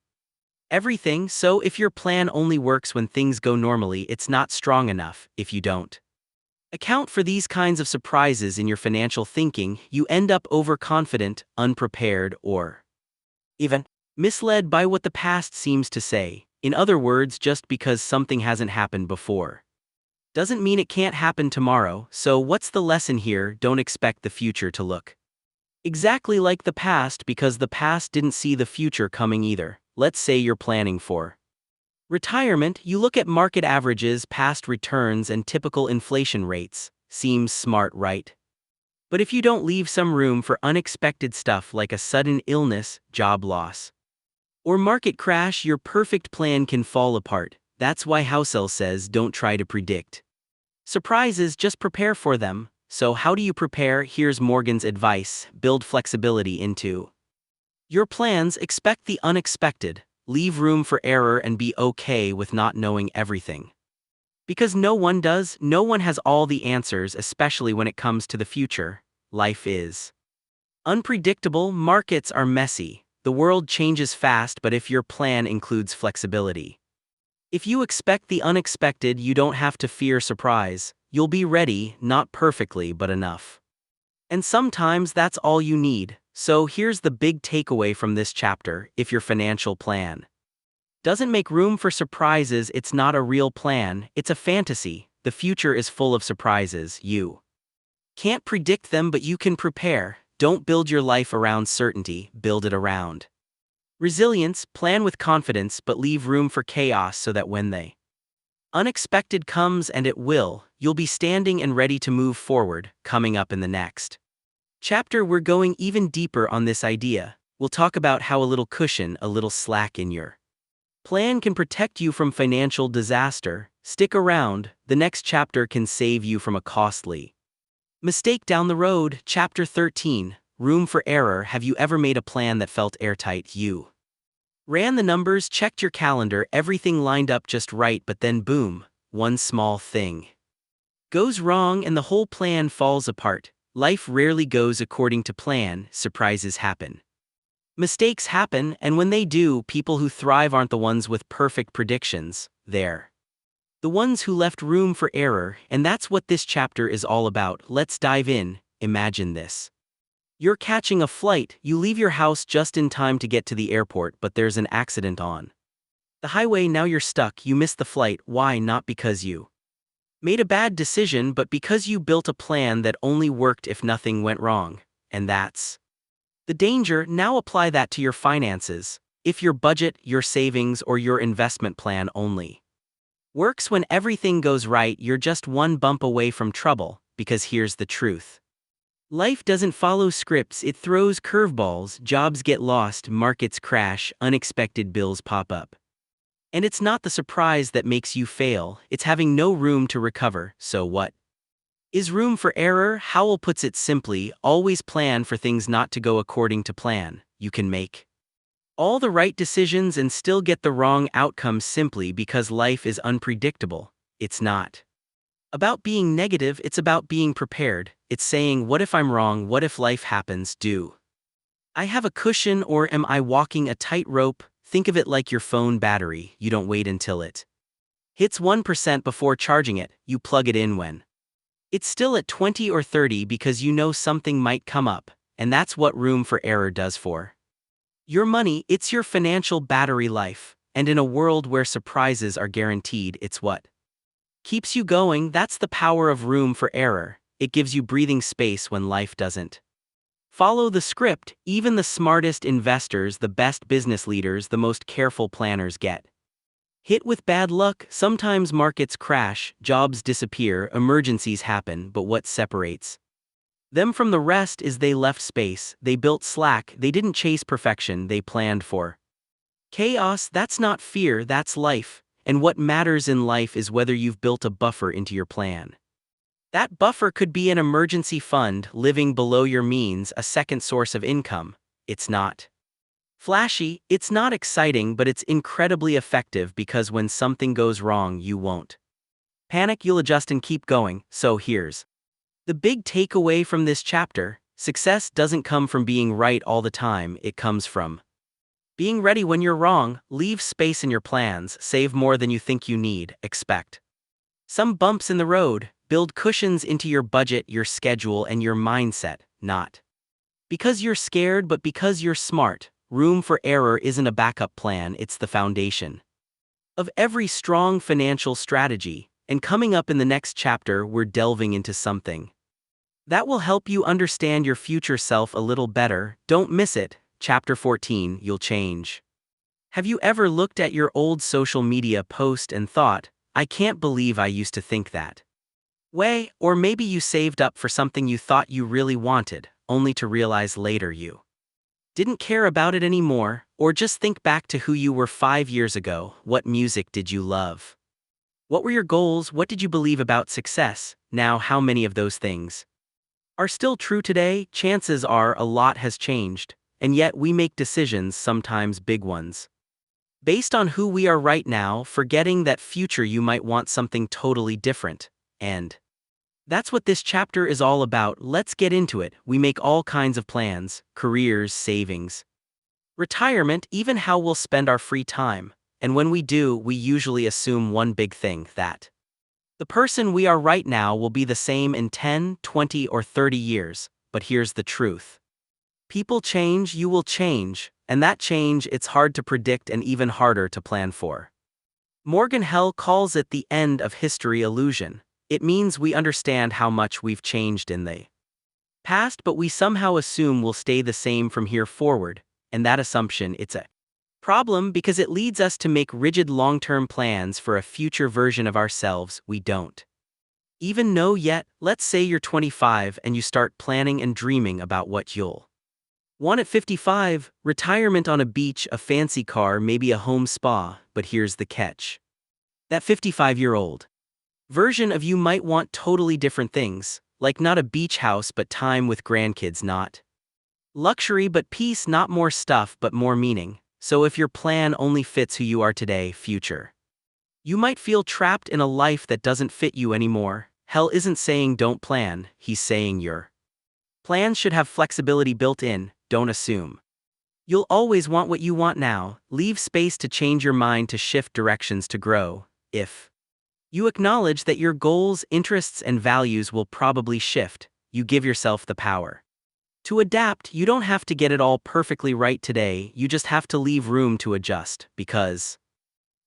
Everything, so if your plan only works when things go normally, it's not strong enough. If you don't account for these kinds of surprises in your financial thinking, you end up overconfident, unprepared, or even misled by what the past seems to say. In other words, just because something hasn't happened before doesn't mean it can't happen tomorrow. So what's the lesson here? Don't expect the future to look exactly like the past, because the past didn't see the future coming either. Let's say you're planning for retirement. You look at market averages, past returns, and typical inflation rates. Seems smart, right? But if you don't leave some room for unexpected stuff like a sudden illness, job loss, or market crash, your perfect plan can fall apart. That's why Housel says don't try to predict surprises, just prepare for them. So how do you prepare? Here's Morgan's advice: build flexibility into your plans, expect the unexpected, leave room for error, and be okay with not knowing everything. Because no one does, no one has all the answers, especially when it comes to the future. Life is unpredictable, markets are messy, the world changes fast, but if your plan includes flexibility, if you expect the unexpected, you don't have to fear surprise. You'll be ready, not perfectly, but enough. And sometimes that's all you need. So here's the big takeaway from this chapter: if your financial plan doesn't make room for surprises, it's not a real plan, it's a fantasy. The future is full of surprises. You can't predict them, but you can prepare. Don't build your life around certainty, build it around resilience. Plan with confidence, but leave room for chaos so that when the unexpected comes, and it will, you'll be standing and ready to move forward. Coming up in the next chapter, we're going even deeper on this idea. We'll talk about how a little cushion, a little slack in your plan can protect you from financial disaster. Stick around, the next chapter can save you from a costly mistake down the road. Chapter 13, Room for Error. Have you ever made a plan that felt airtight? You ran the numbers, checked your calendar, everything lined up just right, but then boom, one small thing goes wrong and the whole plan falls apart. Life rarely goes according to plan, surprises happen. Mistakes happen, and when they do, people who thrive aren't the ones with perfect predictions, they're the ones who left room for error, and that's what this chapter is all about. Let's dive in. Imagine this. You're catching a flight, you leave your house just in time to get to the airport, but there's an accident on the highway. Now you're stuck, you missed the flight. Why? Not because you made a bad decision, but because you built a plan that only worked if nothing went wrong. And that's the danger. Now apply that to your finances. If your budget, your savings, or your investment plan only works when everything goes right, you're just one bump away from trouble. Because here's the truth: life doesn't follow scripts, it throws curveballs. Jobs get lost, markets crash, unexpected bills pop up. And it's not the surprise that makes you fail, it's having no room to recover. So what is room for error? Howell puts it simply: always plan for things not to go according to plan. You can make all the right decisions and still get the wrong outcomes simply because life is unpredictable. It's not about being negative, it's about being prepared. It's saying, what if I'm wrong? What if life happens? Do I have a cushion, or am I walking a tightrope? Think of it like your phone battery. You don't wait until it hits 1% before charging it, you plug it in when it's still at 20 or 30, because you know something might come up. And that's what room for error does for your money. It's your financial battery life. And in a world where surprises are guaranteed, it's what keeps you going. That's the power of room for error. It gives you breathing space when life doesn't follow the script. Even the smartest investors, the best business leaders, the most careful planners get hit with bad luck. Sometimes markets crash, jobs disappear, emergencies happen, but what separates them from the rest is they left space, they built slack, they didn't chase perfection, they planned for chaos. That's not fear, that's life. And what matters in life is whether you've built a buffer into your plan. That buffer could be an emergency fund, living below your means, a second source of income. It's not flashy, it's not exciting, but it's incredibly effective, because when something goes wrong, you won't panic, you'll adjust and keep going. So here's the big takeaway from this chapter: success doesn't come from being right all the time, it comes from Being ready when you're wrong, leave space in your plans, save more than you think you need, expect some bumps in the road, build cushions into your budget, your schedule, and your mindset, not because you're scared but because you're smart. Room for error isn't a backup plan, it's the foundation of every strong financial strategy. And coming up in the next chapter, we're delving into something that will help you understand your future self a little better. Don't miss it. Chapter 14, You'll Change. Have you ever looked at your old social media post and thought, I can't believe I used to think that way? Or maybe you saved up for something you thought you really wanted, only to realize later you didn't care about it anymore. Or just think back to who you were 5 years ago. What music did you love? What were your goals? What did you believe about success? Now, how many of those things are still true today? Chances are a lot has changed, and yet we make decisions, sometimes big ones, based on who we are right now, forgetting that future you might want something totally different. And that's what this chapter is all about. Let's get into it. We make all kinds of plans: careers, savings, retirement, even how we'll spend our free time. And when we do, we usually assume one big thing: that the person we are right now will be the same in 10, 20, or 30 years. But here's the truth: people change, you will change, and that change, it's hard to predict and even harder to plan for. Morgan Housel calls it the end of history illusion. It means we understand how much we've changed in the past, but we somehow assume we'll stay the same from here forward, and that assumption, it's a problem because it leads us to make rigid long-term plans for a future version of ourselves we don't even know yet. Let's say you're 25 and you start planning and dreaming about what you'll want at 55, retirement on a beach, a fancy car, maybe a home spa. But here's the catch: that 55-year-old version of you might want totally different things, like not a beach house but time with grandkids, not luxury but peace, not more stuff but more meaning. So if your plan only fits who you are today, future, you might feel trapped in a life that doesn't fit you anymore. Hell isn't saying don't plan, he's saying your plans should have flexibility built in. Don't assume you'll always want what you want now. Leave space to change your mind, to shift directions, to grow. If you acknowledge that your goals, interests, and values will probably shift, you give yourself the power to adapt. You don't have to get it all perfectly right today, you just have to leave room to adjust, because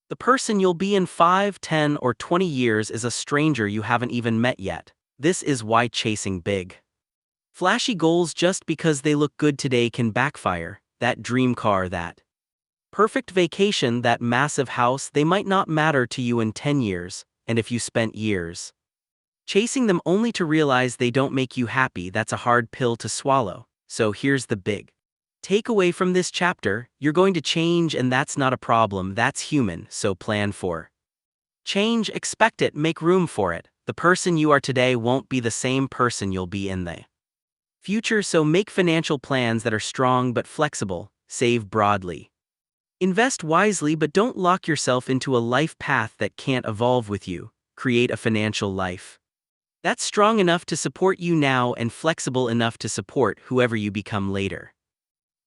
the person you'll be in 5, 10, or 20 years is a stranger you haven't even met yet. This is why chasing big, flashy goals just because they look good today can backfire. That dream car, that perfect vacation, that massive house, they might not matter to you in 10 years, and if you spent years chasing them only to realize they don't make you happy, that's a hard pill to swallow. So here's the big takeaway from this chapter: you're going to change, and that's not a problem, that's human. So plan for change, expect it, make room for it. The person you are today won't be the same person you'll be in the future, so make financial plans that are strong but flexible. Save broadly, invest wisely, but don't lock yourself into a life path that can't evolve with you. Create a financial life that's strong enough to support you now and flexible enough to support whoever you become later.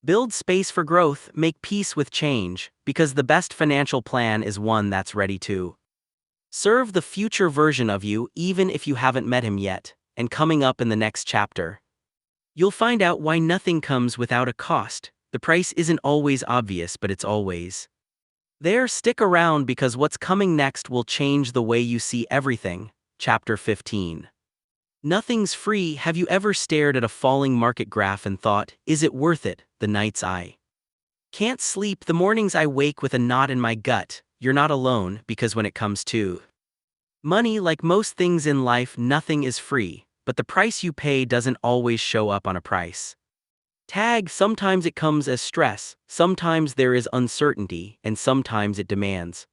Build space for growth, make peace with change, because the best financial plan is one that's ready to serve the future version of you, even if you haven't met him yet. And coming up in the next chapter, you'll find out why nothing comes without a cost. The price isn't always obvious, but it's always there. Stick around, because what's coming next will change the way you see everything. Chapter 15. Nothing's free. Have you ever stared at a falling market graph and thought, is it worth it? The nights I can't sleep, the mornings I wake with a knot in my gut. You're not alone, because when it comes to money, like most things in life, nothing is free, but the price you pay doesn't always show up on a price tag. Sometimes it comes as stress, sometimes there is uncertainty, and sometimes it demands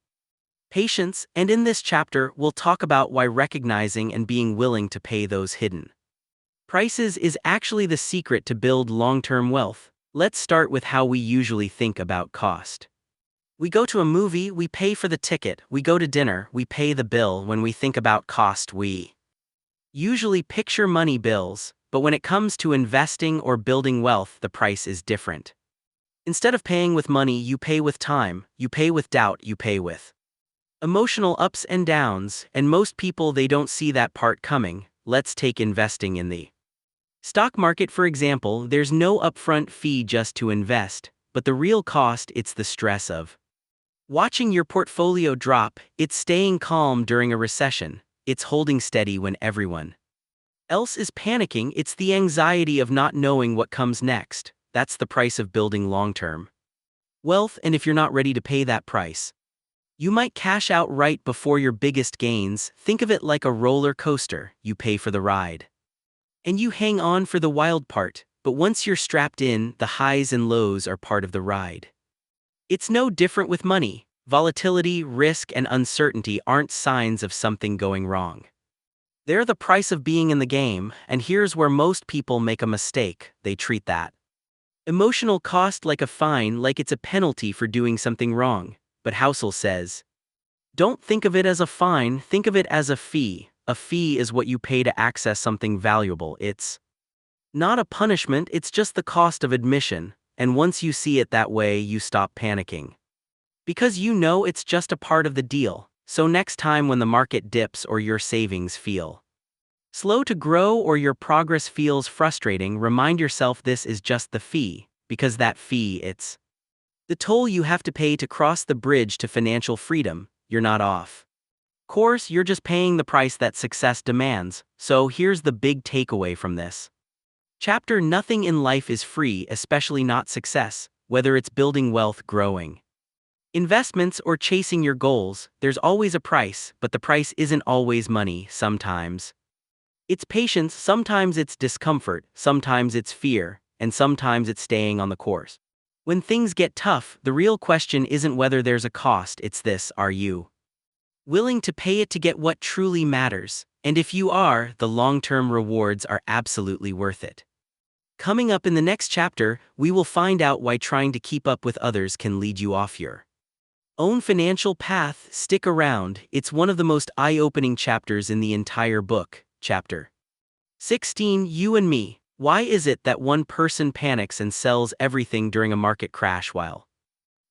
patience. And in this chapter, we'll talk about why recognizing and being willing to pay those hidden prices is actually the secret to build long-term wealth. Let's start with how we usually think about cost. We go to a movie, we pay for the ticket. We go to dinner, we pay the bill. When we think about cost, we usually picture money, bills. But when it comes to investing or building wealth, the price is different. Instead of paying with money, you pay with time, you pay with doubt, you pay with emotional ups and downs, and most people they don't see that part coming. Let's take investing in the stock market for example. There's no upfront fee just to invest, but the real cost it's the stress of watching your portfolio drop, it's staying calm during a recession, it's holding steady when everyone else is panicking, it's the anxiety of not knowing what comes next. That's the price of building long-term wealth, and if you're not ready to pay that price, you might cash out right before your biggest gains. Think of it like a roller coaster. You pay for the ride, and you hang on for the wild part, but once you're strapped in, the highs and lows are part of the ride. It's no different with money. Volatility, risk, and uncertainty aren't signs of something going wrong. They're the price of being in the game, and here's where most people make a mistake. They treat that emotional cost like a fine, like it's a penalty for doing something wrong. But Housel says, don't think of it as a fine, think of it as a fee. A fee is what you pay to access something valuable. It's not a punishment, it's just the cost of admission, and once you see it that way, you stop panicking. Because you know it's just a part of the deal. So next time when the market dips or your savings feel slow to grow or your progress feels frustrating, remind yourself this is just the fee, because that fee, it's the toll you have to pay to cross the bridge to financial freedom. You're not off course, you're just paying the price that success demands. So here's the big takeaway from this chapter: nothing in life is free, especially not success, whether it's building wealth, growing investments, or chasing your goals. There's always a price, but the price isn't always money. Sometimes it's patience, sometimes it's discomfort, sometimes it's fear, and sometimes it's staying on the course. When things get tough, the real question isn't whether there's a cost, it's this: are you willing to pay it to get what truly matters? And if you are, the long-term rewards are absolutely worth it. Coming up in the next chapter, we will find out why trying to keep up with others can lead you off your own financial path. Stick around, it's one of the most eye-opening chapters in the entire book. Chapter 16, You and Me. Why is it that one person panics and sells everything during a market crash while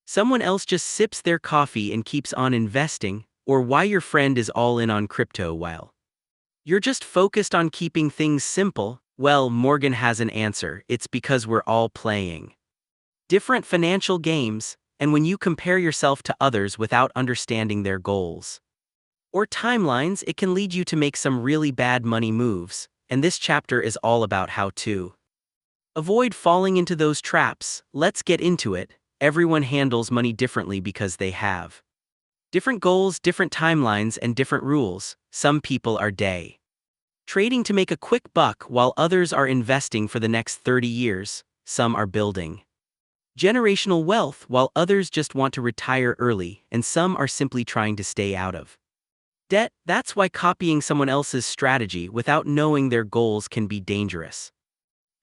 someone else just sips their coffee and keeps on investing? Or why your friend is all in on crypto while you're just focused on keeping things simple? Well, Morgan has an answer. It's because we're all playing different financial games, and when you compare yourself to others without understanding their goals or timelines, it can lead you to make some really bad money moves. And this chapter is all about how to avoid falling into those traps. Let's get into it. Everyone handles money differently because they have different goals, different timelines, and different rules. Some people are day trading to make a quick buck, while others are investing for the next 30 years. Some are building generational wealth, while others just want to retire early, and some are simply trying to stay out of debt. That's why copying someone else's strategy without knowing their goals can be dangerous.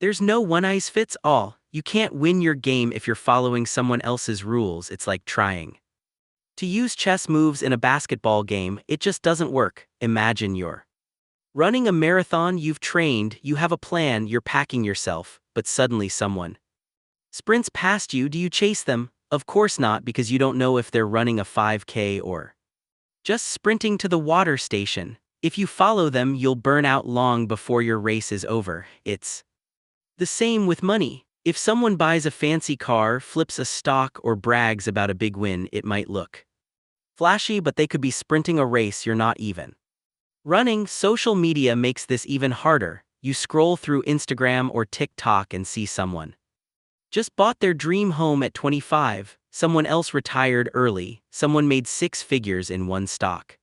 There's no one-size-fits-all. You can't win your game if you're following someone else's rules. It's like trying to use chess moves in a basketball game. It just doesn't work. Imagine you're running a marathon, you've trained, you have a plan, you're packing yourself, but suddenly someone sprints past you. Do you chase them? Of course not, because you don't know if they're running a 5K or just sprinting to the water station. If you follow them, you'll burn out long before your race is over. It's the same with money. If someone buys a fancy car, flips a stock, or brags about a big win, it might look flashy, but they could be sprinting a race you're not even running. Social media makes this even harder. You scroll through Instagram or TikTok and see someone just bought their dream home at 25, someone else retired early, someone made 6 figures in one stock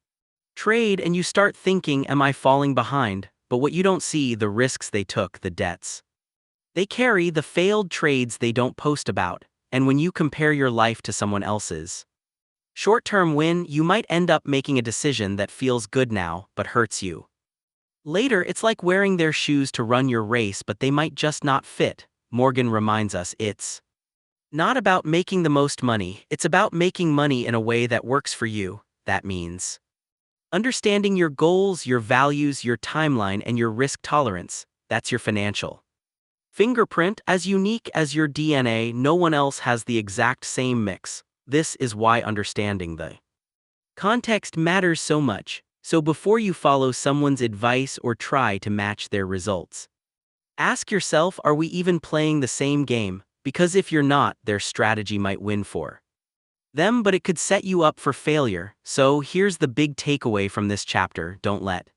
trade, and you start thinking, am I falling behind? But what you don't see, the risks they took, the debts they carry, the failed trades they don't post about. And when you compare your life to someone else's short-term win, you might end up making a decision that feels good now, but hurts you later. It's like wearing their shoes to run your race, but they might just not fit. Morgan reminds us it's not about making the most money, it's about making money in a way that works for you. That means understanding your goals, your values, your timeline, and your risk tolerance. That's your financial Fingerprint, as unique as your DNA, no one else has the exact same mix. This is why understanding the context matters so much. So before you follow someone's advice or try to match their results, ask yourself, are we even playing the same game? Because if you're not, their strategy might win for them, but it could set you up for failure. So here's the big takeaway from this chapter: don't let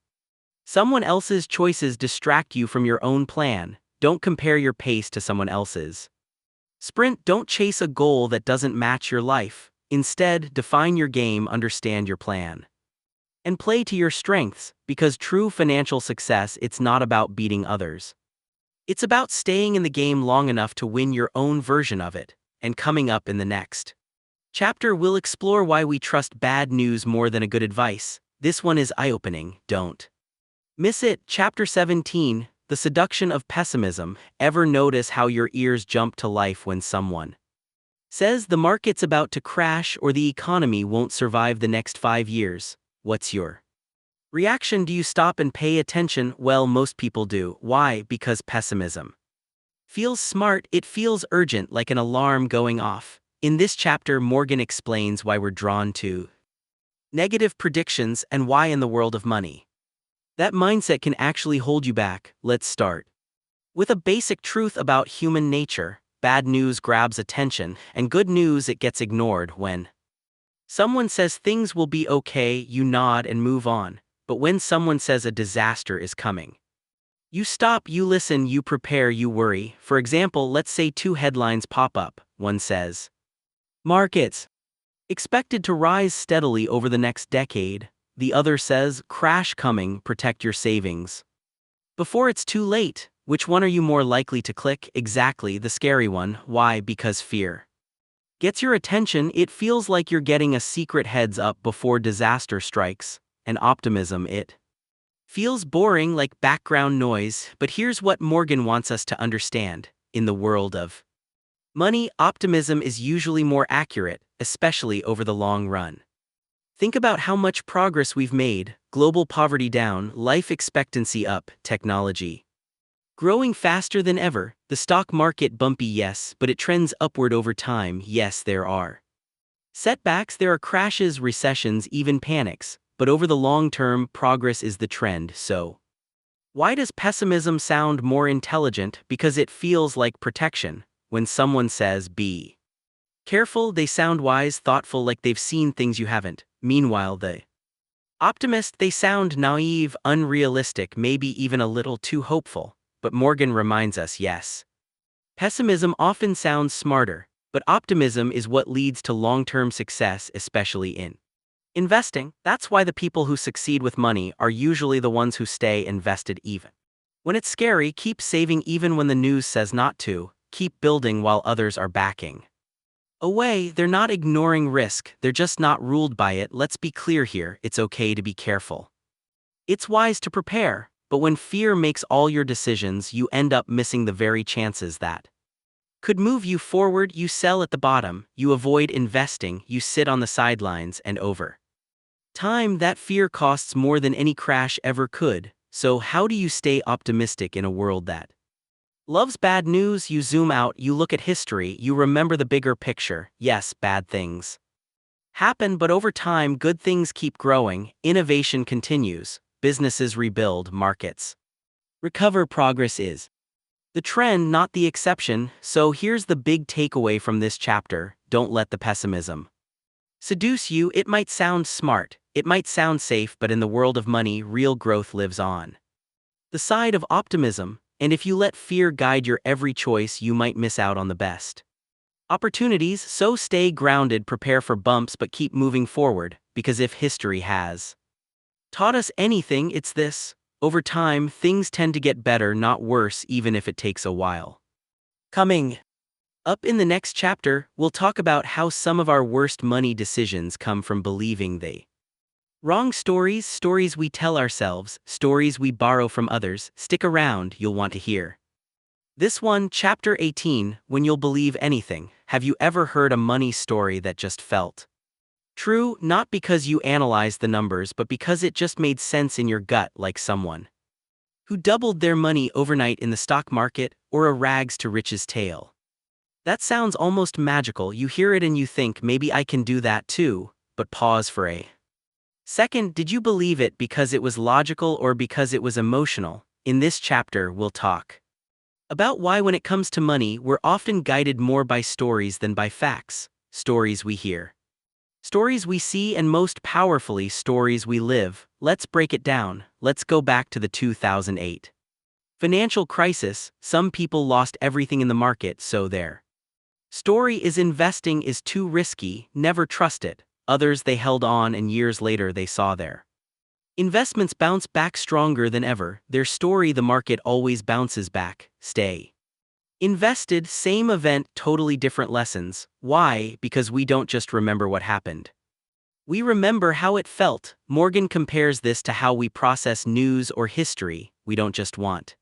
someone else's choices distract you from your own plan. Don't compare your pace to someone else's sprint. Don't chase a goal that doesn't match your life. Instead, define your game, understand your plan, and play to your strengths, because true financial success, it's not about beating others. It's about staying in the game long enough to win your own version of it. And coming up in the next chapter, we'll explore why we trust bad news more than a good advice. This one is eye-opening, don't miss it. Chapter 17, The Seduction of Pessimism. Ever notice how your ears jump to life when someone says the market's about to crash or the economy won't survive the next 5 years? What's your reaction? Do you stop and pay attention? Well, most people do. Why? Because pessimism feels smart. It feels urgent, like an alarm going off. In this chapter, Morgan explains why we're drawn to negative predictions and why in the world of money that mindset can actually hold you back. Let's start with a basic truth about human nature. Bad news grabs attention, and good news, it gets ignored. When someone says things will be okay, you nod and move on. But when someone says a disaster is coming, you stop, you listen, you prepare, you worry. For example, let's say two headlines pop up. One says, "Markets expected to rise steadily over the next decade." The other says, "Crash coming, protect your savings before it's too late." Which one are you more likely to click? Exactly, the scary one. Why? Because fear gets your attention. It feels like you're getting a secret heads up before disaster strikes. And optimism, it feels boring, like background noise. But here's what Morgan wants us to understand. In the world of money, optimism is usually more accurate, especially over the long run. Think about how much progress we've made: global poverty down, life expectancy up, technology growing faster than ever. The stock market bumpy, yes, but it trends upward over time. Yes, there are setbacks, there are crashes, recessions, even panics, but over the long term, progress is the trend. So why does pessimism sound more intelligent? Because it feels like protection. When someone says, "Be careful," they sound wise, thoughtful, like they've seen things you haven't. Meanwhile, the optimist, they sound naive, unrealistic, maybe even a little too hopeful. But Morgan reminds us, yes, pessimism often sounds smarter, but optimism is what leads to long-term success, especially in investing. That's why the people who succeed with money are usually the ones who stay invested even when it's scary. Keep saving even when the news says not to. Keep building while others are backing away. They're not ignoring risk, they're just not ruled by it. Let's be clear here, it's okay to be careful. It's wise to prepare. But when fear makes all your decisions, you end up missing the very chances that could move you forward. You sell at the bottom, you avoid investing, you sit on the sidelines, and over time, that fear costs more than any crash ever could. So how do you stay optimistic in a world that loves bad news? You zoom out, you look at history, you remember the bigger picture. Yes, bad things happen, but over time, good things keep growing, innovation continues, businesses rebuild, markets recover. Progress is the trend, not the exception. So here's the big takeaway from this chapter: don't let the pessimism seduce you. It might sound smart, it might sound safe, but in the world of money, real growth lives on the side of optimism. And if you let fear guide your every choice, you might miss out on the best opportunities. So stay grounded, prepare for bumps, but keep moving forward, because if history has taught us anything, it's this: over time, things tend to get better, not worse, even if it takes a while. Coming up in the next chapter, we'll talk about how some of our worst money decisions come from believing the wrong stories, stories we tell ourselves, stories we borrow from others. Stick around, you'll want to hear this one. Chapter 18, When You'll Believe Anything. Have you ever heard a money story that just felt true, not because you analyzed the numbers, but because it just made sense in your gut, like someone who doubled their money overnight in the stock market, or a rags to riches tale. That sounds almost magical. You hear it and you think maybe I can do that too, but pause for a second. Did you believe it because it was logical or because it was emotional? In this chapter, we'll talk about why when it comes to money, we're often guided more by stories than by facts. Stories we hear, stories we see, and most powerfully, stories we live. Let's break it down. Let's go back to the 2008 financial crisis. Some people lost everything in the market, so their story is investing is too risky, never trust it. Others, they held on, and years later they saw their investments bounce back stronger than ever. Their story: the market always bounces back. Stay invested. Same event, totally different lessons. Why? Because we don't just remember what happened. We remember how it felt. Morgan compares this to how we process news or history. We don't just want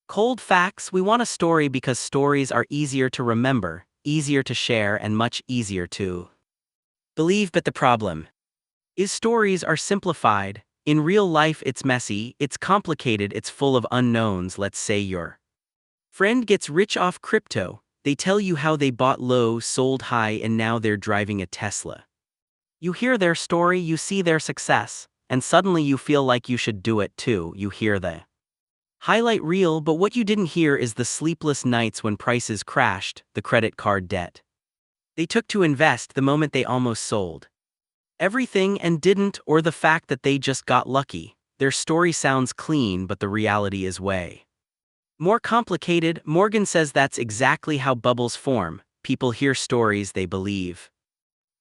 cold facts, we want a story, because stories are easier to remember, easier to share, and much easier to believe. But the problem is stories are simplified. In real life, it's messy, it's complicated, it's full of unknowns. Let's say your friend gets rich off crypto. They tell you how they bought low, sold high, and now they're driving a Tesla. You hear their story, you see their success, and suddenly you feel like you should do it too. You hear the highlight reel, but what you didn't hear is the sleepless nights when prices crashed, the credit card debt they took to invest, the moment they almost sold everything and didn't, or the fact that they just got lucky. Their story sounds clean, but the reality is way more complicated. Morgan says that's exactly how bubbles form. People hear stories, they believe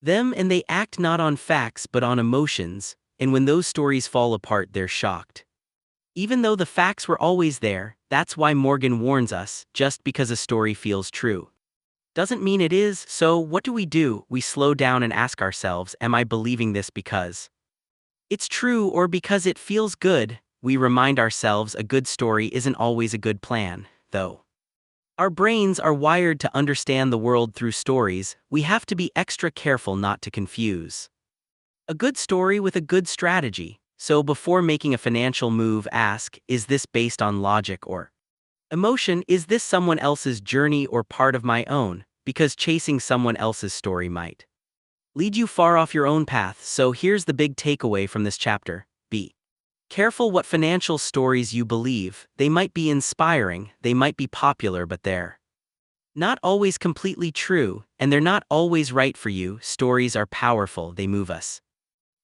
them, and they act not on facts but on emotions, and when those stories fall apart, they're shocked. Even though the facts were always there. That's why Morgan warns us: just because a story feels true doesn't mean it is. So what do? We slow down and ask ourselves, am I believing this because it's true or because it feels good? We remind ourselves a good story isn't always a good plan, though. Our brains are wired to understand the world through stories. We have to be extra careful not to confuse a good story with a good strategy. So before making a financial move, ask, is this based on logic or emotion? Is this someone else's journey or part of my own? Because chasing someone else's story might lead you far off your own path. So here's the big takeaway from this chapter: be careful what financial stories you believe. They might be inspiring, they might be popular, but they're not always completely true, and they're not always right for you. Stories are powerful, they move us,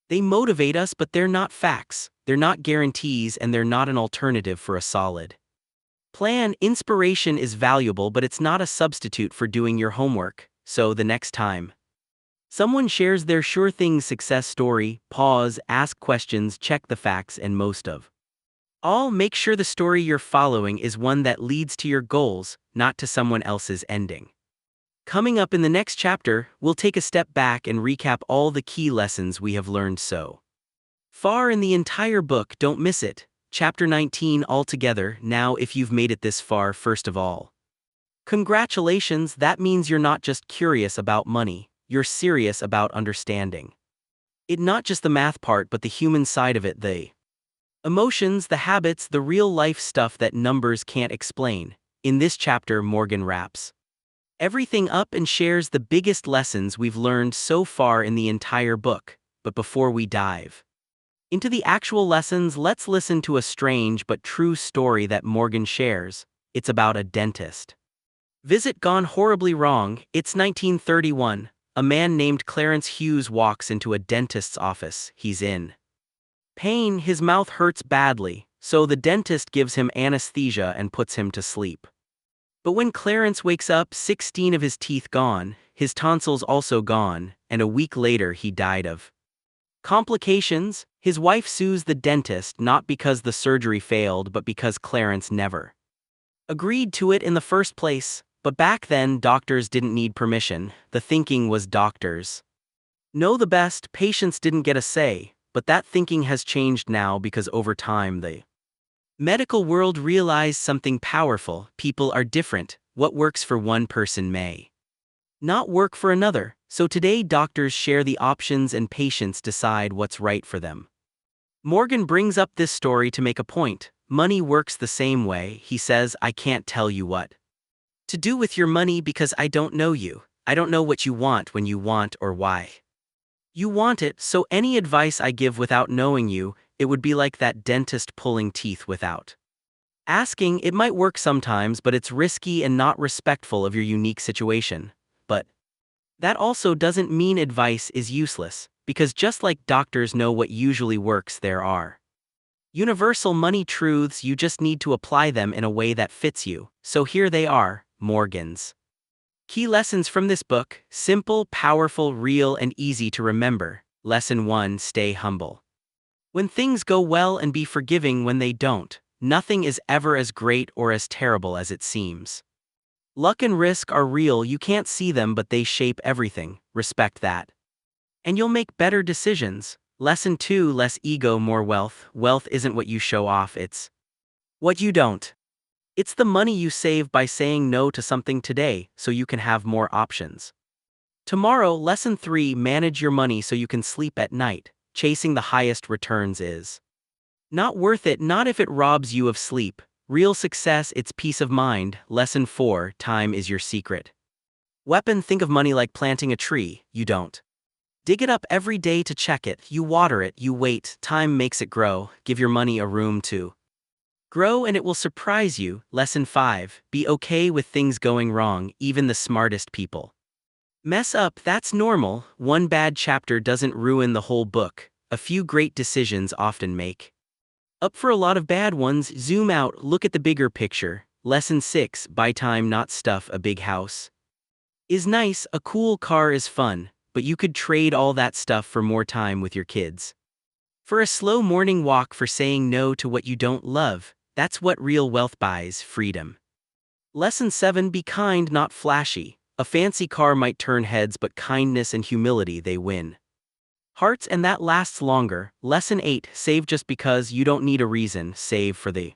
they motivate us, but they're not facts, they're not guarantees, and they're not an alternative for a solid plan. Inspiration is valuable, but it's not a substitute for doing your homework. So the next time someone shares their sure thing success story, pause, ask questions, check the facts, and most of all, make sure the story you're following is one that leads to your goals, not to someone else's ending. Coming up in the next chapter, we'll take a step back and recap all the key lessons we have learned so far in the entire book. Don't miss it. Chapter 19 altogether. Now, if you've made it this far, first of all, congratulations. That means you're not just curious about money, you're serious about understanding it. Not just the math part, but the human side of it, the emotions, the habits, the real life stuff that numbers can't explain. In this chapter, Morgan wraps everything up and shares the biggest lessons we've learned so far in the entire book. But before we dive into the actual lessons, let's listen to a strange but true story that Morgan shares. It's about a dentist visit gone horribly wrong. It's 1931. A man named Clarence Hughes walks into a dentist's office. He's in pain, his mouth hurts badly, so the dentist gives him anesthesia and puts him to sleep. But when Clarence wakes up, 16 of his teeth gone, his tonsils also gone, and a week later he died of complications. His wife sues the dentist, not because the surgery failed, but because Clarence never agreed to it in the first place. But back then, doctors didn't need permission. The thinking was doctors know the best, patients didn't get a say. But that thinking has changed now, because over time the medical world realized something powerful: people are different. What works for one person may not work for another. So today, doctors share the options and patients decide what's right for them. Morgan brings up this story to make a point. money works the same way. He says, I can't tell you what to do with your money because I don't know you. I don't know what you want when you want or why you want it, so any advice I give without knowing you, it would be like that dentist pulling teeth without asking. It might work sometimes, but it's risky and not respectful of your unique situation. But that also doesn't mean advice is useless, because just like doctors know what usually works, there are universal money truths. You just need to apply them in a way that fits you. So here they are, Morgan's key lessons from this book: simple, powerful, real, and easy to remember. Lesson 1: stay humble when things go well and be forgiving when they don't. Nothing is ever as great or as terrible as it seems. Luck and risk are real. You can't see them, but they shape everything. Respect that, and you'll make better decisions. Lesson 2: less ego, more wealth. Wealth isn't what you show off, it's what you don't. It's the money you save by saying no to something today so you can have more options tomorrow. Lesson 3: manage your money so you can sleep at night. Chasing the highest returns is not worth it, not if it robs you of sleep. Real success, it's peace of mind. Lesson 4: time is your secret weapon. Think of money like planting a tree. You don't dig it up every day to check it. You water it, you wait. Time makes it grow. Give your money a room to grow and it will surprise you. Lesson 5: be okay with things going wrong. Even the smartest people mess up. That's normal. One bad chapter doesn't ruin the whole book. A few great decisions often make up for a lot of bad ones. Zoom out, look at the bigger picture. Lesson 6: buy time, not stuff. A big house is nice, a cool car is fun, but you could trade all that stuff for more time with your kids, for a slow morning walk, for saying no to what you don't love. That's what real wealth buys: freedom. Lesson 7: be kind, not flashy. A fancy car might turn heads, but kindness and humility, they win hearts, and that lasts longer. Lesson 8: save just because you don't need a reason. Save for the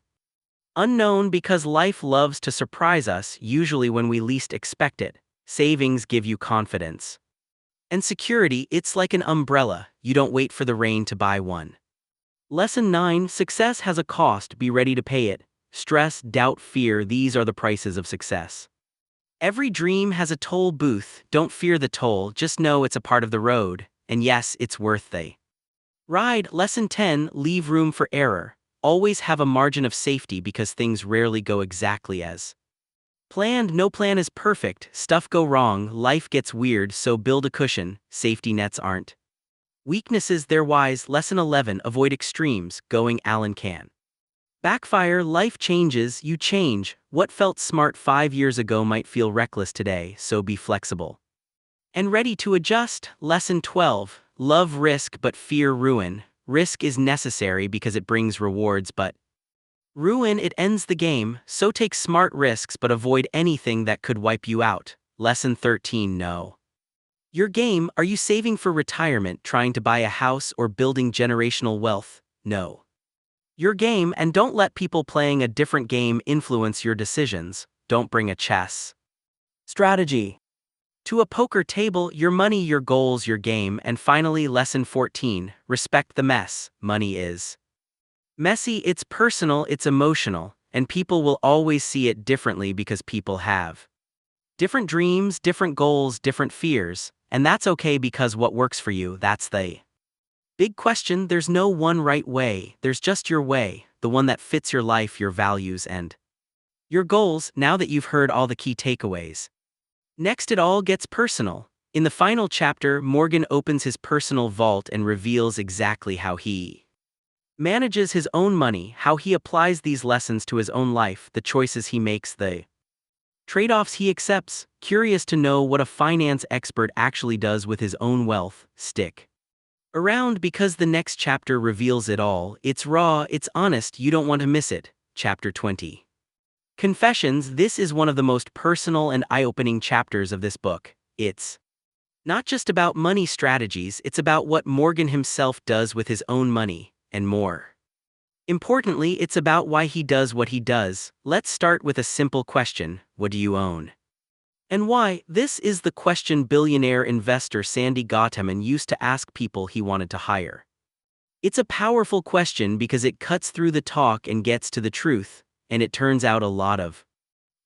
unknown, because life loves to surprise us, usually when we least expect it. Savings give you confidence and security. It's like an umbrella. You don't wait for the rain to buy one. Lesson 9: success has a cost. Be ready to pay it. Stress, doubt, fear, these are the prices of success. Every dream has a toll booth. Don't fear the toll, just know it's a part of the road. And yes, it's worth the ride. Lesson 10: leave room for error. Always have a margin of safety, because things rarely go exactly as planned. No plan is perfect. Stuff go wrong, life gets weird, so build a cushion. Safety nets aren't weaknesses, they're wise. Lesson 11: avoid extremes. Going Allen can backfire. Life changes, you change. What felt smart 5 years ago might feel reckless today, so be flexible and ready to adjust. Lesson 12: love risk but fear ruin. Risk is necessary because it brings rewards, but ruin, it ends the game. So take smart risks but avoid anything that could wipe you out. Lesson 13: know your game. Are you saving for retirement, trying to buy a house, or building generational wealth? Know your game, and don't let people playing a different game influence your decisions. Don't bring a chess strategy to a poker table. Your money, your goals, your game. And finally, lesson 14: respect the mess. Money is messy, it's personal, it's emotional, and people will always see it differently, because people have different dreams, different goals, different fears, and that's okay, because what works for you, that's the big question. There's no one right way, there's just your way, the one that fits your life, your values, and your goals. Now that you've heard all the key takeaways, next it all gets personal. In the final chapter, Morgan opens his personal vault and reveals exactly how he manages his own money, how he applies these lessons to his own life, the choices he makes, the trade-offs he accepts. Curious to know what a finance expert actually does with his own wealth? Stick around, because the next chapter reveals it all. It's raw, it's honest, you don't want to miss it. Chapter 20. Confessions. This is one of the most personal and eye-opening chapters of this book. It's not just about money strategies, it's about what Morgan himself does with his own money, and more importantly, it's about why he does what he does. Let's start with a simple question: what do you own? And why? This is the question billionaire investor Sandy Gottman used to ask people he wanted to hire. It's a powerful question because it cuts through the talk and gets to the truth, and it turns out a lot of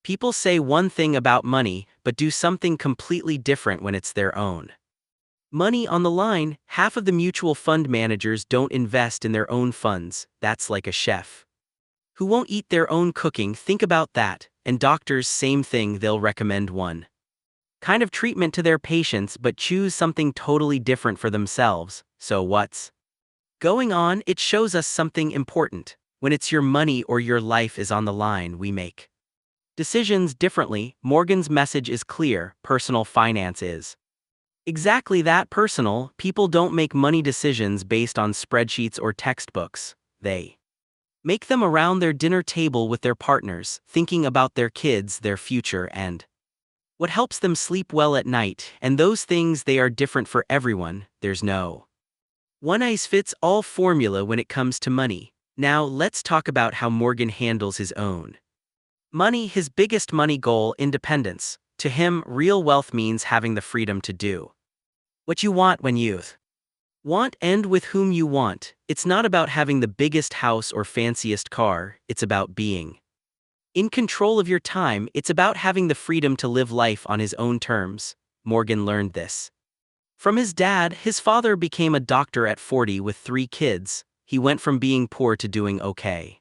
people say one thing about money but do something completely different when it's their own. Money on the line, half of the mutual fund managers don't invest in their own funds. That's like a chef who won't eat their own cooking. Think about that. And doctors, same thing, they'll recommend one kind of treatment to their patients but choose something totally different for themselves. So what's going on? It shows us something important. When it's your money or your life is on the line, we make decisions differently. Morgan's message is clear: personal finance is exactly that, personal. People don't make money decisions based on spreadsheets or textbooks. They make them around their dinner table with their partners, thinking about their kids, their future, and what helps them sleep well at night. And those things, they are different for everyone. There's no one-size-fits-all formula when it comes to money. Now let's talk about how Morgan handles his own money. His biggest money goal: independence. To him, real wealth means having the freedom to do what you want when you want and with whom you want. It's not about having the biggest house or fanciest car, it's about being in control of your time. It's about having the freedom to live life on his own terms. Morgan learned this from his dad. His father became a doctor at 40 with 3 kids. He went from being poor to doing okay.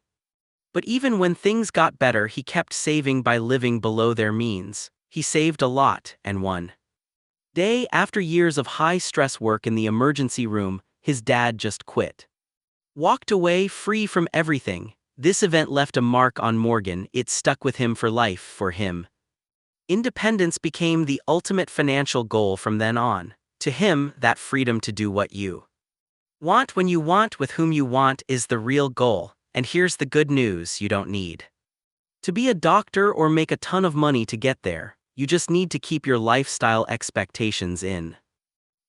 But even when things got better, he kept saving by living below their means. He saved a lot, and one day, after years of high-stress work in the emergency room, his dad just quit. Walked away, free from everything. This event left a mark on Morgan. It stuck with him for life. For him, independence became the ultimate financial goal from then on. To him, that freedom to do what you want when you want with whom you want is the real goal. And here's the good news: you don't need to be a doctor or make a ton of money to get there. You just need to keep your lifestyle expectations in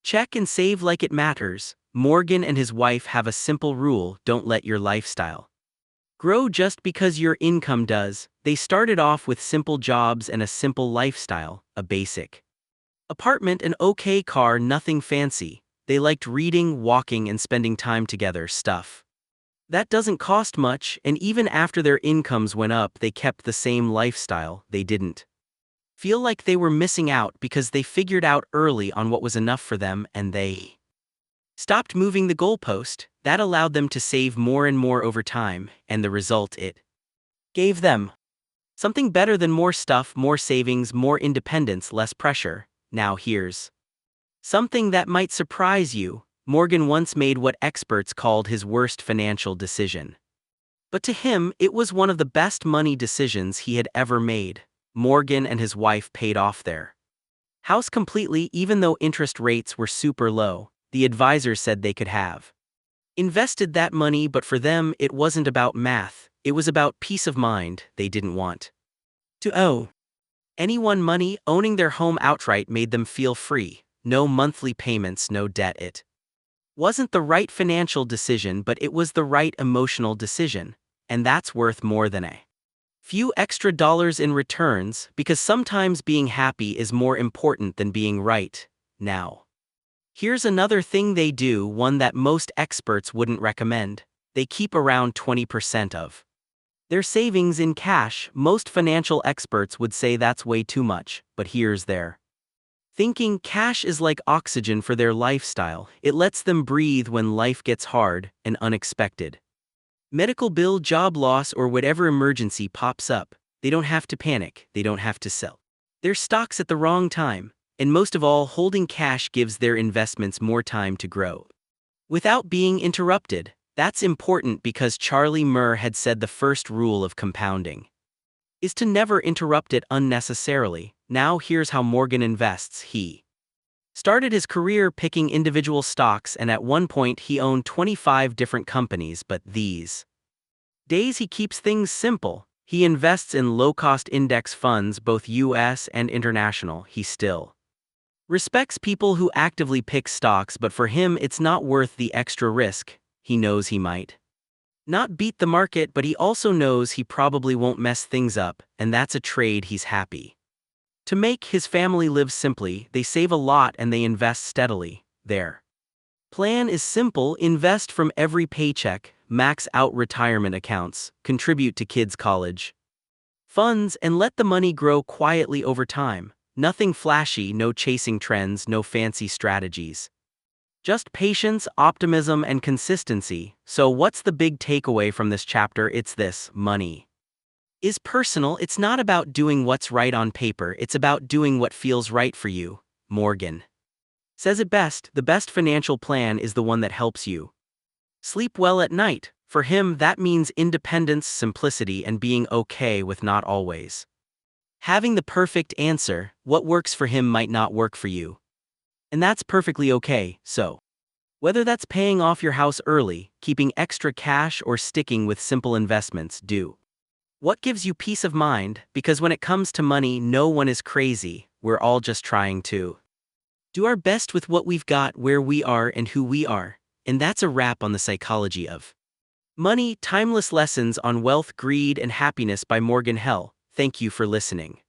check and save like it matters. Morgan and his wife have a simple rule: don't let your lifestyle grow just because your income does. They started off with simple jobs and a simple lifestyle: a basic apartment, an okay car, nothing fancy. They liked reading, walking, and spending time together, stuff that doesn't cost much. And even after their incomes went up, they kept the same lifestyle. They didn't feel like they were missing out because they figured out early on what was enough for them, and they stopped moving the goalpost. That allowed them to save more and more over time, and the result: it gave them something better than more stuff, more savings, more independence, less pressure. Now here's something that might surprise you. Morgan once made what experts called his worst financial decision. But to him, it was one of the best money decisions he had ever made. Morgan and his wife paid off their house completely, even though interest rates were super low. The advisors said they could have invested that money, but for them, it wasn't about math. It was about peace of mind. They didn't want to owe anyone money. Owning their home outright made them feel free. No monthly payments, no debt. It wasn't the right financial decision, but it was the right emotional decision. And that's worth more than a few extra dollars in returns, because sometimes being happy is more important than being right. Now, here's another thing they do, one that most experts wouldn't recommend. They keep around 20% of their savings in cash. Most financial experts would say that's way too much, but here's their thinking: cash is like oxygen for their lifestyle. It lets them breathe when life gets hard and unexpected. Medical bill, job loss, or whatever emergency pops up. They don't have to panic. They don't have to sell their stocks at the wrong time. And most of all, holding cash gives their investments more time to grow without being interrupted. That's important because Charlie Muir had said the first rule of compounding is to never interrupt it unnecessarily. Now here's how Morgan invests. He started his career picking individual stocks, and at one point he owned 25 different companies, but these days he keeps things simple. He invests in low-cost index funds, both US and international. He still respects people who actively pick stocks, but for him it's not worth the extra risk. He knows he might not beat the market, but he also knows he probably won't mess things up, and that's a trade he's happy to make. His family lives simply. They save a lot and they invest steadily. Their Plan is simple: invest from every paycheck, max out retirement accounts, contribute to kids' college funds, and let the money grow quietly over time. Nothing flashy, no chasing trends, no fancy strategies. Just patience, optimism, and consistency. So, what's the big takeaway from this chapter? It's this: money is personal. It's not about doing what's right on paper, it's about doing what feels right for you. Morgan says it best: the best financial plan is the one that helps you sleep well at night. For him, that means independence, simplicity, and being okay with not always having the perfect answer. What works for him might not work for you. And that's perfectly okay. So, whether that's paying off your house early, keeping extra cash, or sticking with simple investments, do what gives you peace of mind, because when it comes to money, no one is crazy. We're all just trying to do our best with what we've got, where we are, and who we are. And that's a wrap on the psychology of money, timeless lessons on wealth, greed, and happiness by Morgan Housel. Thank you for listening.